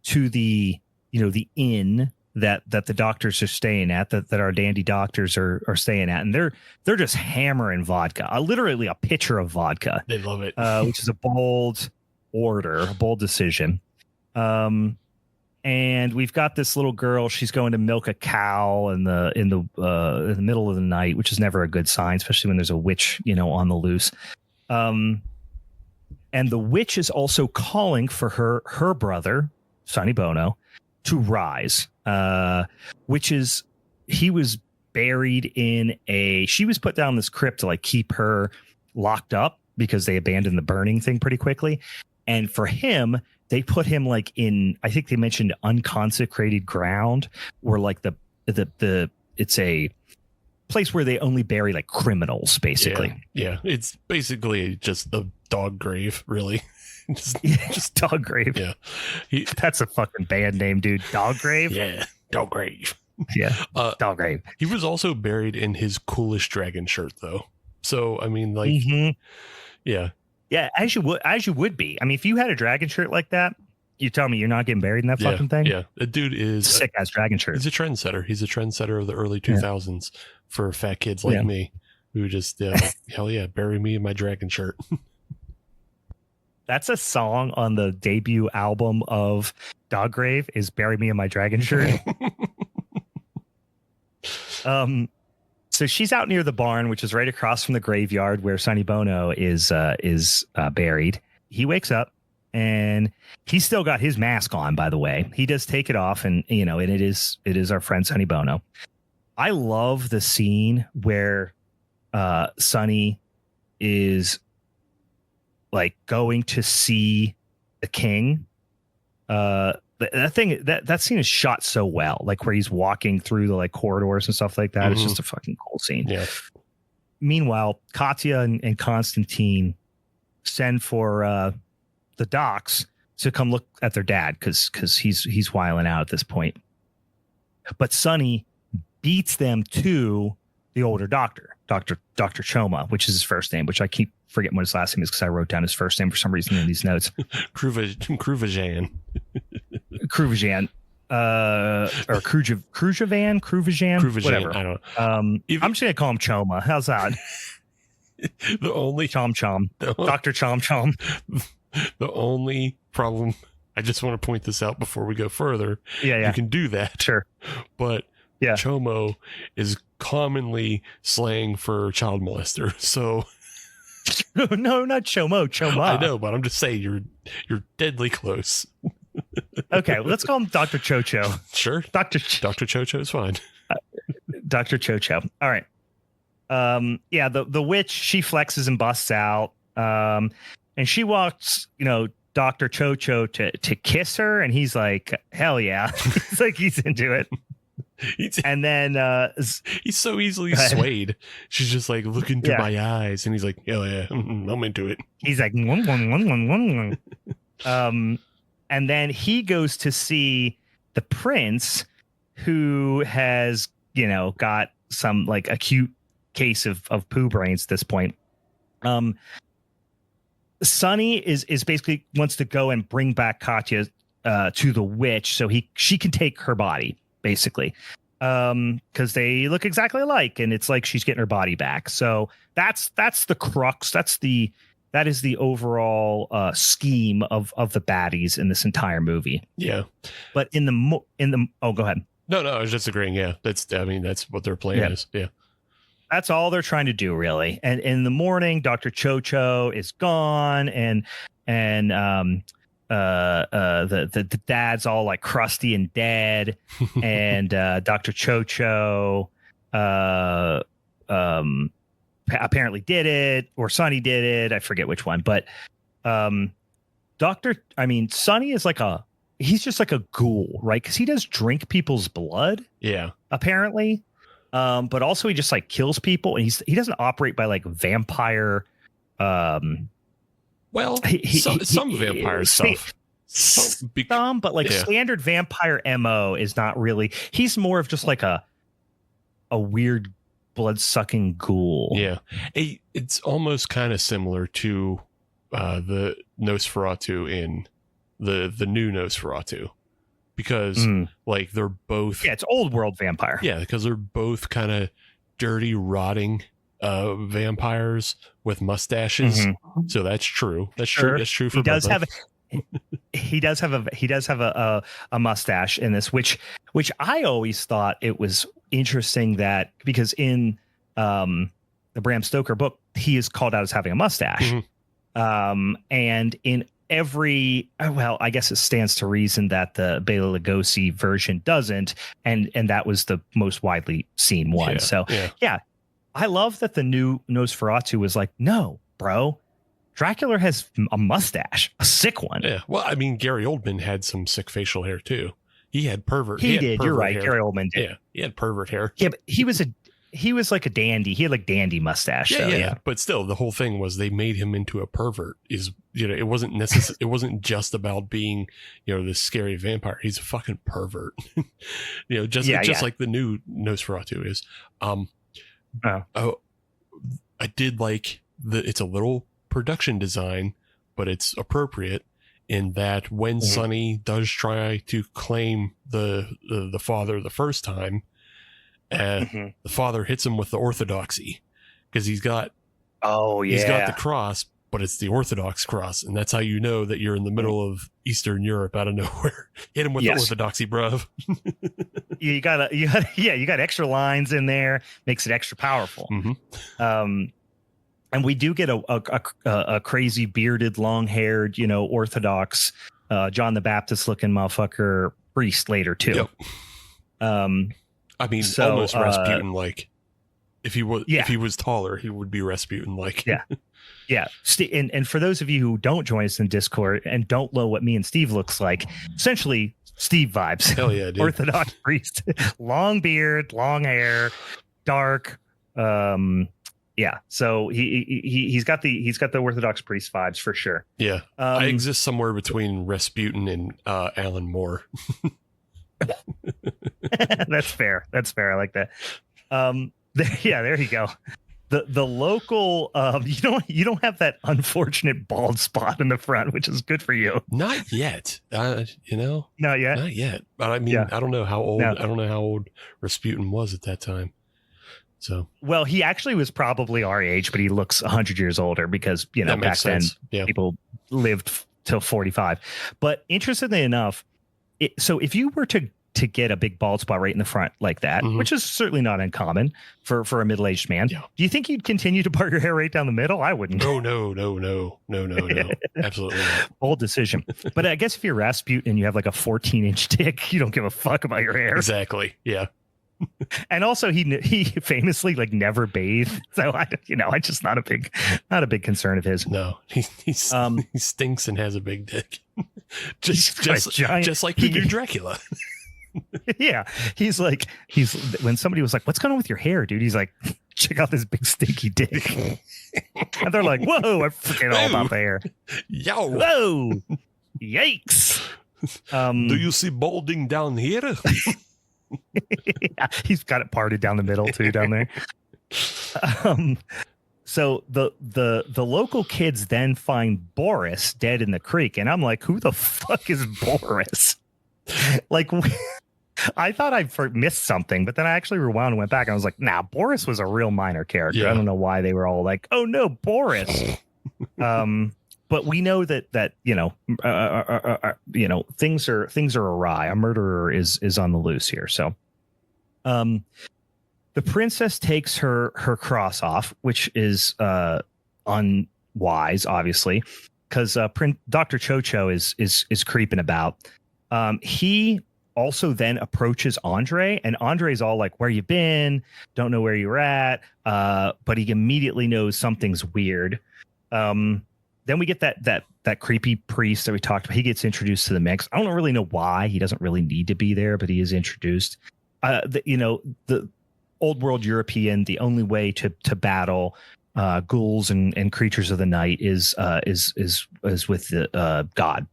the inn that the doctors are staying at, that our dandy doctors are staying at, and they're just hammering vodka, literally a pitcher of vodka. They love it, which is a bold order, a bold decision. And we've got this little girl. She's going to milk a cow in the middle of the night, which is never a good sign, especially when there's a witch, on the loose. And the witch is also calling for her brother, Sonny Bono, to rise. He was buried she was put down this crypt to like keep her locked up because they abandoned the burning thing pretty quickly. And for him, they put him like in, I think they mentioned unconsecrated ground, where like it's a place where they only bury like criminals, basically. Yeah. It's basically just a dog grave, really. just dog grave. Yeah. That's a fucking band name, dude. Dog grave. Yeah. Dog grave. Yeah. Dog grave. He was also buried in his coolest dragon shirt, though. So, I mean, like, yeah. Yeah, as you would be. I mean, if you had a dragon shirt like that, you tell me you're not getting buried in that fucking thing? Yeah, the dude is sick ass dragon shirt. He's a trendsetter. He's a trendsetter of the early 2000s for fat kids like me who just, hell yeah, bury me in my dragon shirt. That's a song on the debut album of Doggrave, is "Bury Me in My Dragon Shirt." So she's out near the barn, which is right across from the graveyard where Sonny Bono is buried. he wakes up and he's still got his mask on, by the way. He does take it off, and and it is our friend Sonny Bono. I love the scene where Sonny is like going to see the king. That scene is shot so well, like where he's walking through the like corridors and stuff like that. Mm-hmm. It's just a fucking cool scene. Yeah. Meanwhile, Katya and Constantine send for the docs to come look at their dad because he's wiling out at this point. But Sonny beats them to the older Dr. Choma, which is his first name, which I keep forgetting what his last name is because I wrote down his first name for some reason in these notes. Kruvajan. Kruvajan. Or Kruvajan, whatever. I don't know. I'm just gonna call him Choma. How's that? The only Chom, Dr. Chom. The only problem, I just want to point this out before we go further. Yeah. You can do that. Sure. But Chomo is commonly slang for child molester. So no, not Choma. I know, but I'm just saying you're deadly close. Okay, well, let's call him Dr. Chocho. Sure. Dr. Chocho is fine. Dr. Chocho. All right. The witch, she flexes and busts out. And she walks, Dr. Chocho to kiss her, and he's like, hell yeah. It's like he's into it. And then he's so easily swayed. She's just like, look into my eyes, and he's like, hell yeah, I'm into it. He's like, one. And then he goes to see the prince, who has got some like acute case of poo brains at this point. Sonny is basically wants to go and bring back Katya to the witch so she can take her body, basically, because they look exactly alike, and it's like she's getting her body back. So that's the crux. That is the overall scheme of the baddies in this entire movie. Yeah, but in the go ahead. No, I was just agreeing. Yeah, that's what their plan is. Yeah. That's all they're trying to do, really. And in the morning, Dr. Chocho is gone, and the dad's all like crusty and dead, and Dr. Chocho apparently did it, or Sonny did it. I forget which one, but Sonny is he's just like a ghoul, right? Because he does drink people's blood. Yeah, apparently. But also he just like kills people, and he doesn't operate by like vampire. Some vampire stuff. But like standard vampire MO is not really. He's more of just like a weird blood sucking ghoul. Yeah, it's almost kind of similar to the Nosferatu in the new Nosferatu. Because like they're both it's old world vampire. Yeah, because they're both kind of dirty, rotting vampires with mustaches. Mm-hmm. So that's true. That's true. That's true for he does have a mustache in this, which I always thought it was interesting that because in the Bram Stoker book he is called out as having a mustache. Mm-hmm. And in I guess it stands to reason that the Bela Lugosi version doesn't, and that was the most widely seen one. I love that the new Nosferatu was like, no, bro, Dracula has a mustache, a sick one. Yeah, well, I mean, Gary Oldman had some sick facial hair too. He had pervert. He did. You're right. Hair. Gary Oldman did. Yeah, he had pervert hair. Yeah, but he was like a dandy. He had like dandy mustache. Yeah. But still, the whole thing was they made him into a pervert. It wasn't necessary. It wasn't just about being, this scary vampire. He's a fucking pervert. Just like the new Nosferatu is. I did like it's a little production design, but it's appropriate in that when Sonny does try to claim the father the first time. The father hits him with the orthodoxy because he's got the cross, but it's the Orthodox cross, and that's how you know that you're in the middle of Eastern Europe out of nowhere. Hit him with the orthodoxy, bruv. you got extra lines in there, makes it extra powerful. Mm-hmm. And we do get a crazy bearded, long-haired, Orthodox John the Baptist looking motherfucker priest later too. Yep. I mean, almost Rasputin like. If he was taller, he would be Rasputin like. Yeah. Yeah. And for those of you who don't join us in Discord and don't know what me and Steve looks like, essentially Steve vibes. Hell yeah, dude. Orthodox priest, long beard, long hair, dark. Yeah. So he's got the Orthodox priest vibes for sure. Yeah. I exist somewhere between Rasputin and Alan Moore. That's fair. I like that. There you go. The local, you don't have that unfortunate bald spot in the front, which is good for you. Not yet. Not yet. But I mean, yeah. I don't know how old Rasputin was at that time. So, well, he actually was probably our age, but he looks 100 years older because, back then people lived till 45. But interestingly enough, so if you were to get a big bald spot right in the front like that, which is certainly not uncommon for a middle-aged man. Yeah. Do you think you'd continue to part your hair right down the middle? I wouldn't. No. Absolutely not. Bold decision. But I guess if you're Rasputin and you have like a 14-inch dick, you don't give a fuck about your hair. Exactly. Yeah. And also he famously like never bathed. So I just not a big concern of his. No, he stinks and has a big dick. just like the new Dracula. Yeah, when somebody was like, "What's going on with your hair, dude?" He's like, "Check out this big stinky dick." And they're like, "Whoa, I forget all about the hair." Yo, whoa, yikes! Do you see balding down here? Yeah, he's got it parted down the middle too, down there. So the local kids then find Boris dead in the creek, and I'm like, "Who the fuck is Boris?" Like, I thought I missed something, but then I actually rewound and went back and I was like, nah, Boris was a real minor character. Yeah. I don't know why they were all like, oh no, Boris. But we know that things are awry. A murderer is on the loose here. So the princess takes her cross off, which is unwise, obviously, because Dr. Cho-Cho is creeping about. He also then approaches Andre, and Andre's all like, where you been? Don't know where you're at. But he immediately knows something's weird. Then we get that creepy priest that we talked about. He gets introduced to the mix. I don't really know why. He doesn't really need to be there, but he is introduced. The old world European, the only way to battle ghouls and creatures of the night is with the God.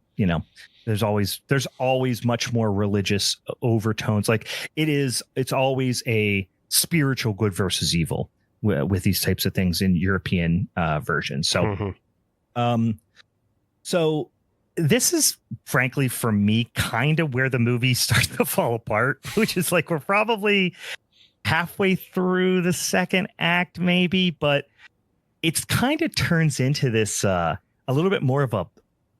There's always much more religious overtones. Like it's always a spiritual good versus evil with these types of things in European versions. So, so this is frankly for me kind of where the movie starts to fall apart, which is like we're probably halfway through the second act, maybe, but it's kind of turns into this a little bit more of a,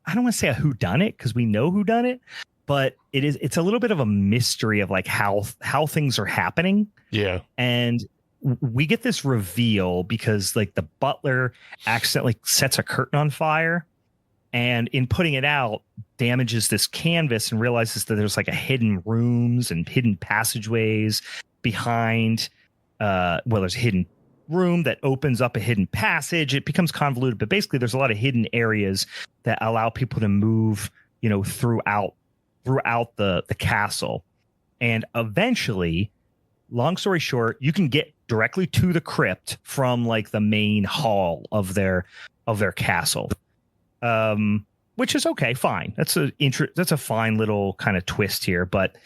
I don't want to say a whodunit because we know whodunit, but it's a little bit of a mystery of like how things are happening. Yeah. And we get this reveal because like the butler accidentally sets a curtain on fire and in putting it out damages this canvas and realizes that there's like a hidden rooms and hidden passageways behind. There's a hidden room that opens up a hidden passage. It becomes convoluted, but basically there's a lot of hidden areas that allow people to move, throughout the castle. And eventually, long story short, you can get directly to the crypt from like the main hall of their castle. Which is okay, fine. That's a fine little kind of twist here, but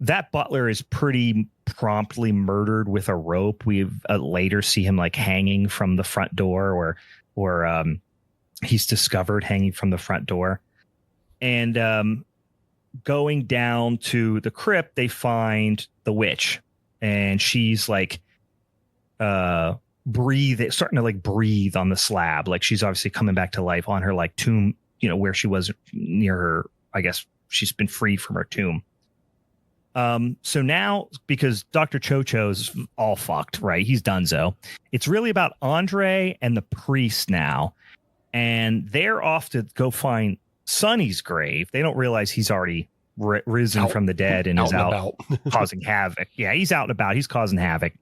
that butler is pretty promptly murdered with a rope. We later see him like hanging from the front door, or he's discovered hanging from the front door. And going down to the crypt, they find the witch, and she's like starting to like breathe on the slab, like she's obviously coming back to life on her like tomb, where she was near her. I guess she's been freed from her tomb. So now, because Dr. Chocho's all fucked, right? He's donezo. It's really about Andre and the priest now. And they're off to go find Sonny's grave. They don't realize he's already risen from the dead and is out causing havoc. Yeah, he's out and about. He's causing havoc.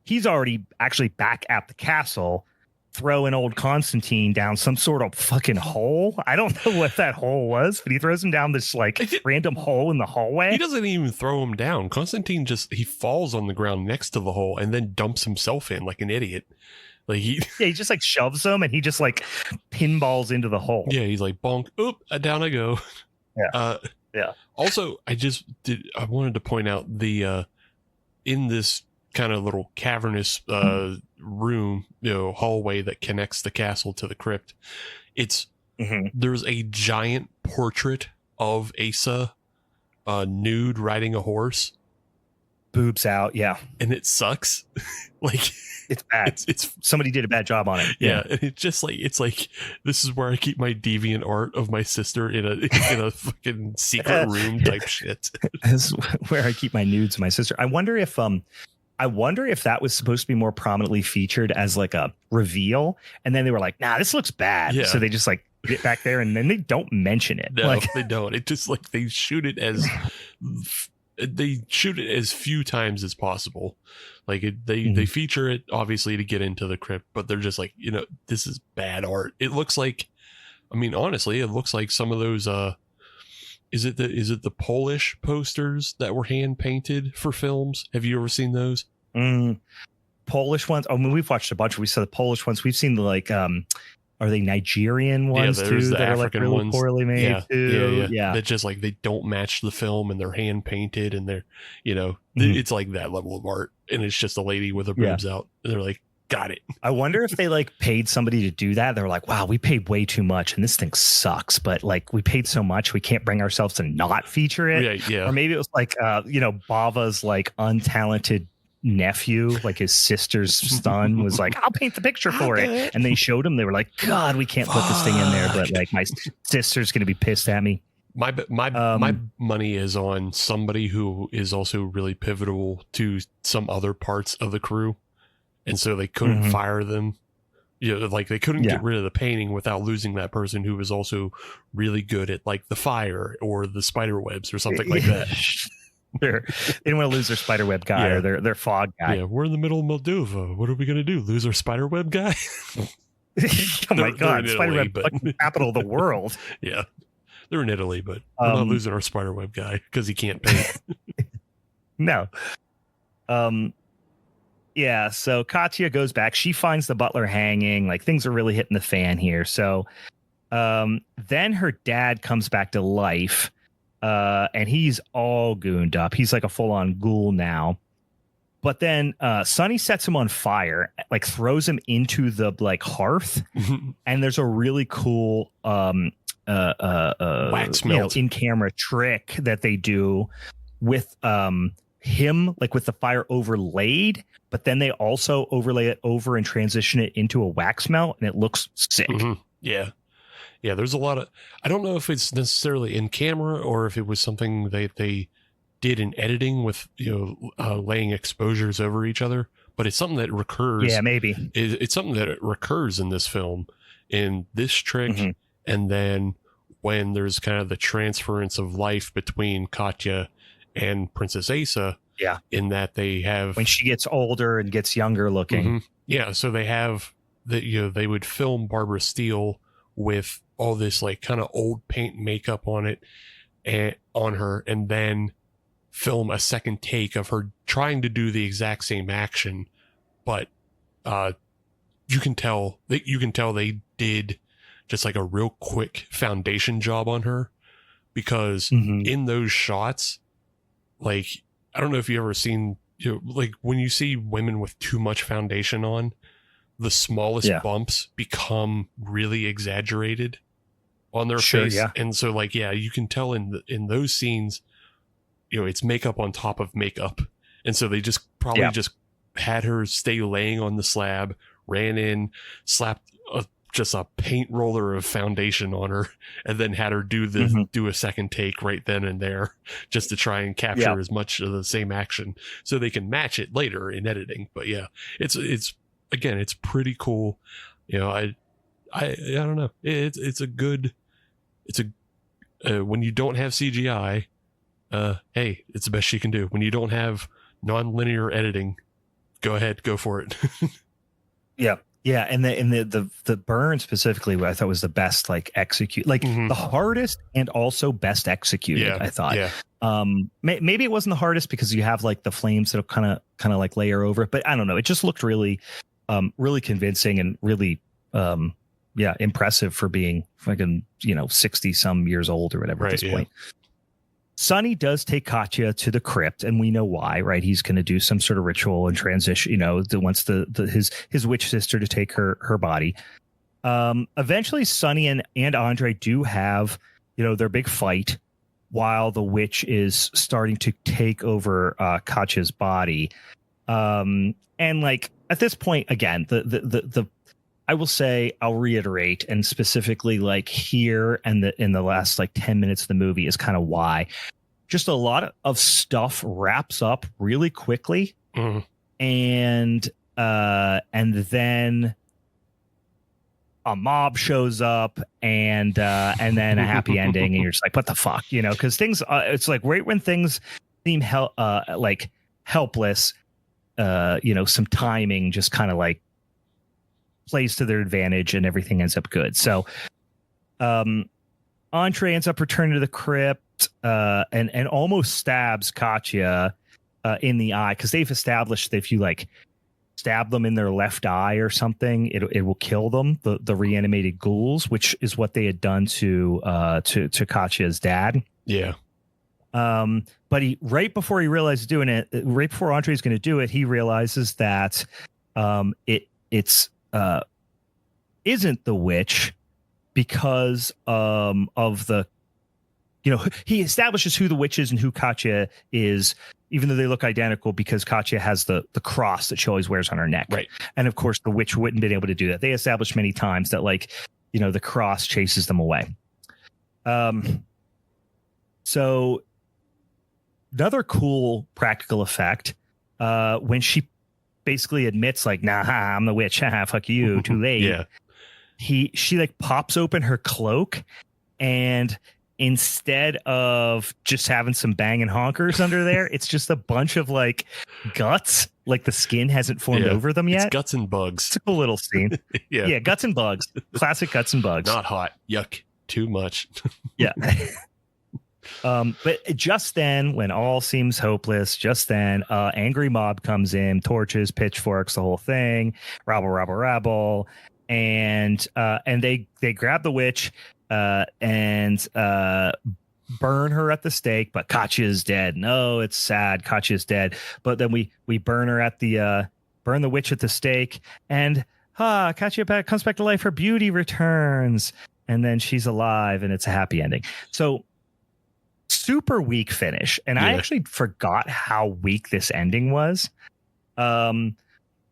He's already actually back at the castle, throwing old Constantine down some sort of fucking hole. I don't know what that hole was, but he throws him down this random hole in the hallway. He doesn't even throw him down. Constantine he falls on the ground next to the hole and then dumps himself in like an idiot. Like he just like shoves him and he just like pinballs into the hole. Yeah, he's like bonk, oop, down I go. Yeah. Yeah. Also, I wanted to point out the in this kind of little cavernous room, hallway that connects the castle to the crypt. There's a giant portrait of Asa nude riding a horse. Boobs out, yeah. And it sucks. Like it's bad. It's somebody did a bad job on it. Yeah, and it's like this is where I keep my deviant art of my sister in a fucking secret room type shit. This is where I keep my nudes of my sister. I wonder if that was supposed to be more prominently featured as like a reveal, and then they were like, "Nah, this looks bad." Yeah. So they just like get back there, and then they don't mention it. No, they don't. It just like they shoot it as few times as possible. Like they feature it obviously to get into the crypt, but they're just like, this is bad art. It looks like, honestly, it looks like some of those. Is it the Polish posters that were hand painted for films? Have you ever seen those? Polish ones? I mean, we've watched a bunch. We saw the Polish ones. We've seen the are they Nigerian ones too? The that African are like really ones. Poorly made too. Yeah. That just like they don't match the film and they're hand painted and they're, it's like that level of art. And it's just a lady with her boobs out. And they're like, got it. I wonder if they like paid somebody to do that. They're like, wow, we paid way too much and this thing sucks. But like we paid so much, we can't bring ourselves to not feature it. Yeah. Or maybe it was like, Bava's like untalented nephew, like his sister's son, was like, I'll paint the picture for it. And they showed him. They were like, God, we can't put this thing in there. But like my sister's going to be pissed at me. My money is on somebody who is also really pivotal to some other parts of the crew. And so they couldn't fire them. Like they couldn't get rid of the painting without losing that person who was also really good at like the fire or the spider webs or something like that. They didn't want to lose their spiderweb guy or their fog guy. Yeah, we're in the middle of Moldova. What are we going to do? Lose our spiderweb guy? Oh my God, spiderweb capital of the world. Yeah, they're in Italy, but we're not losing our spiderweb guy because he can't paint. No. Yeah, so Katya goes back. She finds the butler hanging. Like things are really hitting the fan here. So then her dad comes back to life. And he's all gooned up. He's like a full-on ghoul now. But then Sonny sets him on fire, like throws him into the like hearth. And there's a really cool wax melt in-camera trick that they do with him, like with the fire overlaid. But then they also overlay it over and transition it into a wax melt, and it looks sick. Yeah. Yeah, there's a lot of, I don't know if it's necessarily in camera or if it was something that they did in editing with, laying exposures over each other, but it's something that recurs. Yeah, maybe. It's something that recurs in this film, in this trick. And then when there's kind of the transference of life between Katya and Princess Asa. Yeah. In that they have. When she gets older and gets younger looking. Yeah, so they have, they would film Barbara Steele with all this like kind of old paint makeup on it and on her, and then film a second take of her trying to do the exact same action, but you can tell they did just like a real quick foundation job on her, because in those shots, like I don't know if you ever seen, like when you see women with too much foundation on, the smallest bumps become really exaggerated on their face. Yeah. And so like, you can tell in those scenes, it's makeup on top of makeup. And so they just probably just had her stay laying on the slab, ran in, slapped a just a paint roller of foundation on her, and then had her do a second take right then and there, just to try and capture as much of the same action so they can match it later in editing. But yeah, it's again, it's pretty cool. You know, I don't know. When you don't have CGI, hey, it's the best she can do. When you don't have non-linear editing, go ahead, go for it. Yeah, and the burn specifically, what I thought was the best, like, execute, like the hardest and also best executed. I thought. Maybe it wasn't the hardest because you have like the flames that'll kind of like layer over it, but I don't know. It just looked really, really convincing and really, impressive for being fucking 60 some years old or whatever at this point. Sonny does take Katya to the crypt, and we know why, right? He's going to do some sort of ritual and transition, wants his witch sister to take her body. Eventually, Sonny and Andre do have, their big fight while the witch is starting to take over Katya's body. And like at this point, again, the I will say, I'll reiterate, and specifically like here and in the last like 10 minutes of the movie is kind of why. Just a lot of stuff wraps up really quickly, and then a mob shows up, and then a happy ending, and you're just like, what the fuck, because things it's like right when things seem like helpless, some timing just kind of like plays to their advantage and everything ends up good. So Andre ends up returning to the crypt and almost stabs Katya in the eye, because they've established that if you like stab them in their left eye or something, it will kill them, the reanimated ghouls, which is what they had done to Katya's dad. But right before he realizes doing it, right before Andre's going to do it, he realizes that it's isn't the witch, because of the, he establishes who the witch is and who Katya is, even though they look identical, because Katya has the cross that she always wears on her neck. Right. And of course the witch wouldn't have been able to do that. They established many times that the cross chases them away. So another cool practical effect, when she basically admits like, nah, I'm the witch, fuck you, too late. She like pops open her cloak, and instead of just having some banging honkers under there, it's just a bunch of like guts, like the skin hasn't formed over them yet. It's guts and bugs. It's a cool little scene. Yeah, guts and bugs. Classic guts and bugs. Not hot. Yuck. Too much. But just then, when all seems hopeless, angry mob comes in, torches, pitchforks, the whole thing, rabble, and they grab the witch and burn her at the stake. But Katya's dead. No, it's sad. Katya's dead. But then we burn her at burn the witch at the stake, and Katya comes back to life. Her beauty returns, and then she's alive, and it's a happy ending. So. Super weak finish, and I actually forgot how weak this ending was.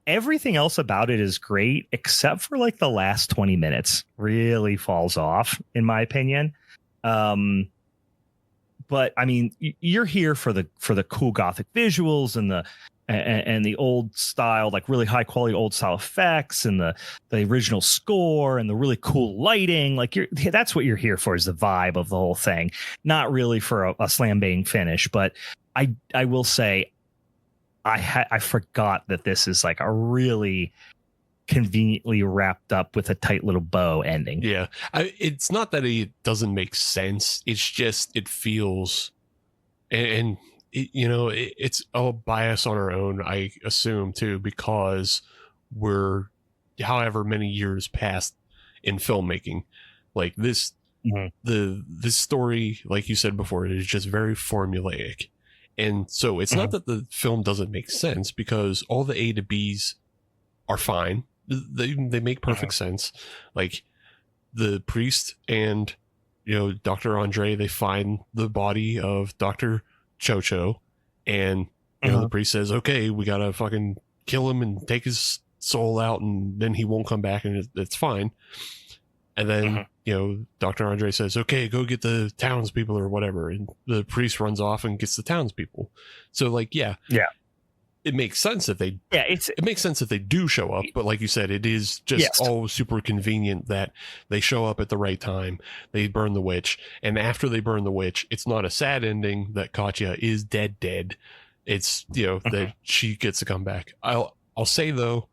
Everything else about it is great, except for like the last 20 minutes really falls off, in my opinion. But I mean, you're here for the cool gothic visuals and the old style, like really high quality old style effects, and the original score and the really cool lighting. Like that's what you're here for, is the vibe of the whole thing, not really for a slam bang finish. But I will say I forgot that this is like a really conveniently wrapped up with a tight little bow ending. Yeah. It's not that it doesn't make sense. It's just, it feels, and it's a bias on our own, I assume, too, because we're however many years past in filmmaking. Like this, this story, like you said before, it is just very formulaic. And so it's not that the film doesn't make sense, because all the A to B's are fine. They make perfect sense. Like the priest and, Dr. Andre, they find the body of Dr. Chocho, and the priest says, okay, we gotta fucking kill him and take his soul out and then he won't come back and it's fine. And then, Dr. Andre says, okay, go get the townspeople or whatever. And the priest runs off and gets the townspeople. So yeah. It makes sense that it makes sense that they do show up, but like you said, it is just all super convenient that they show up at the right time. They burn the witch, and after they burn the witch, it's not a sad ending that Katya is dead. It's that she gets to come back. I'll say though,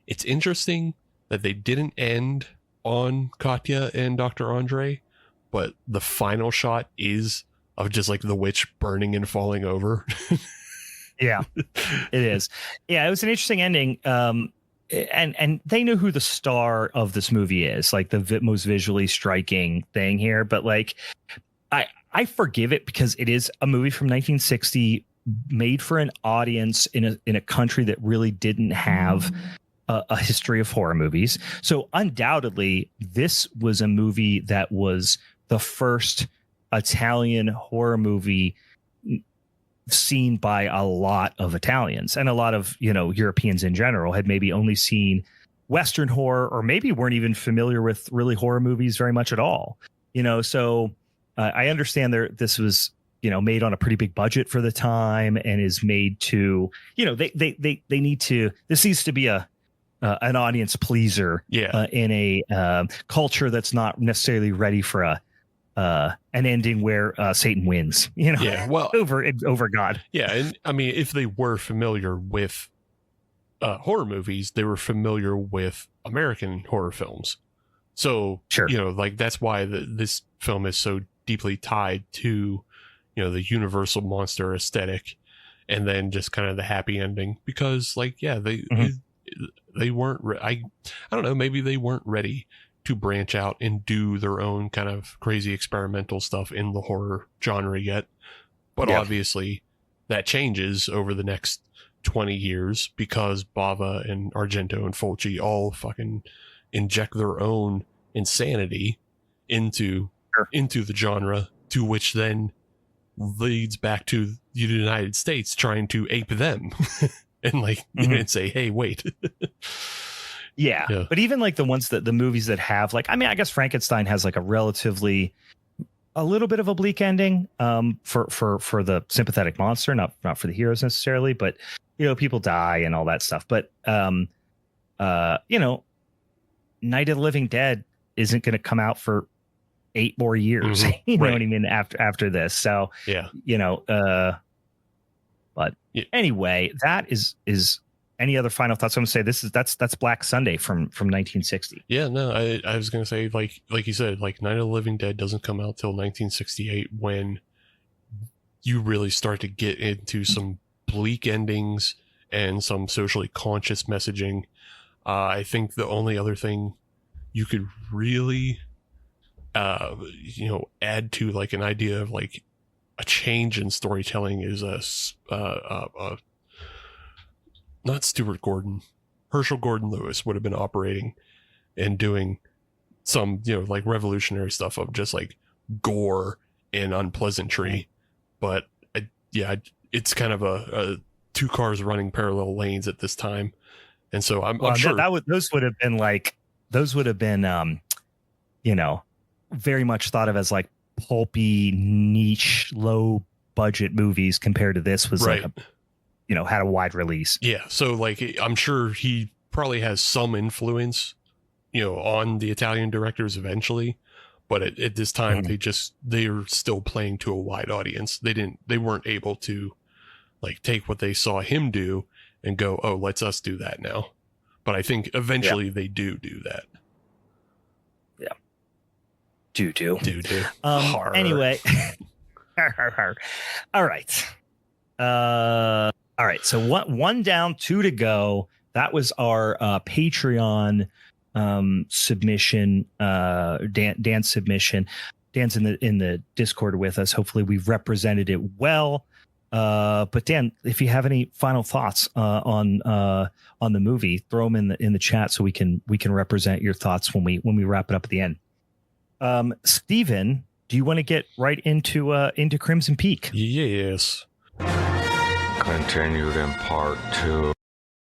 it's interesting that they didn't end on Katya and Dr. Andre, but the final shot is of just like the witch burning and falling over. Yeah, it is. Yeah, it was an interesting ending. And they knew who the star of this movie is, like the most visually striking thing here. But like, I forgive it because it is a movie from 1960 made for an audience in a country that really didn't have a history of horror movies. So undoubtedly, this was a movie that was the first Italian horror movie seen by a lot of Italians, and a lot of Europeans in general had maybe only seen Western horror, or maybe weren't even familiar with really horror movies very much at all. So I understand this was made on a pretty big budget for the time, and is made to they need to, this needs to be an audience pleaser in a culture that's not necessarily ready for an ending where Satan wins, over God. Yeah, and I mean, if they were familiar with horror movies, they were familiar with American horror films. So, sure. That's why this film is so deeply tied to, the universal monster aesthetic, and then just kind of the happy ending, because they weren't. I don't know. Maybe they weren't ready to branch out and do their own kind of crazy experimental stuff in the horror genre yet. But obviously that changes over the next 20 years because Bava and Argento and Fulci all fucking inject their own insanity into the genre, to which then leads back to the United States trying to ape them and and say, hey, wait. Yeah. But even like the movies that have I guess Frankenstein has like a little bit of a bleak ending for the sympathetic monster, not for the heroes necessarily, but people die and all that stuff. But Night of the Living Dead isn't going to come out for 8 more years. You know what I mean? After this. So but anyway, that is. Any other final thoughts? I'm gonna say that's Black Sunday from 1960. Yeah, no, I was gonna say like you said, like Night of the Living Dead doesn't come out till 1968, when you really start to get into some bleak endings and some socially conscious messaging. I think the only other thing you could really add to like an idea of like a change in storytelling is not Stuart Gordon, Herschel Gordon Lewis would have been operating and doing some, revolutionary stuff of just like gore and unpleasantry. But it's kind of a 2 cars running parallel lanes at this time. And so I'm sure those would have been, very much thought of as like pulpy, niche, low budget movies compared to this was right. Had a wide release. Yeah. So like, I'm sure he probably has some influence, on the Italian directors eventually, but at this time they're still playing to a wide audience. They weren't able to like take what they saw him do and go, oh, let's us do that now. But I think eventually they do that. Yeah. Do. Horror. Anyway. All right. All right. So one down, 2 to go. That was our Patreon submission, Dan's submission. Dan's in the Discord with us. Hopefully we've represented it well. But Dan, if you have any final thoughts on the movie, throw them in the chat so we can represent your thoughts when we wrap it up at the end. Steven, do you want to get right into Crimson Peak? Yes. Continued in part 2.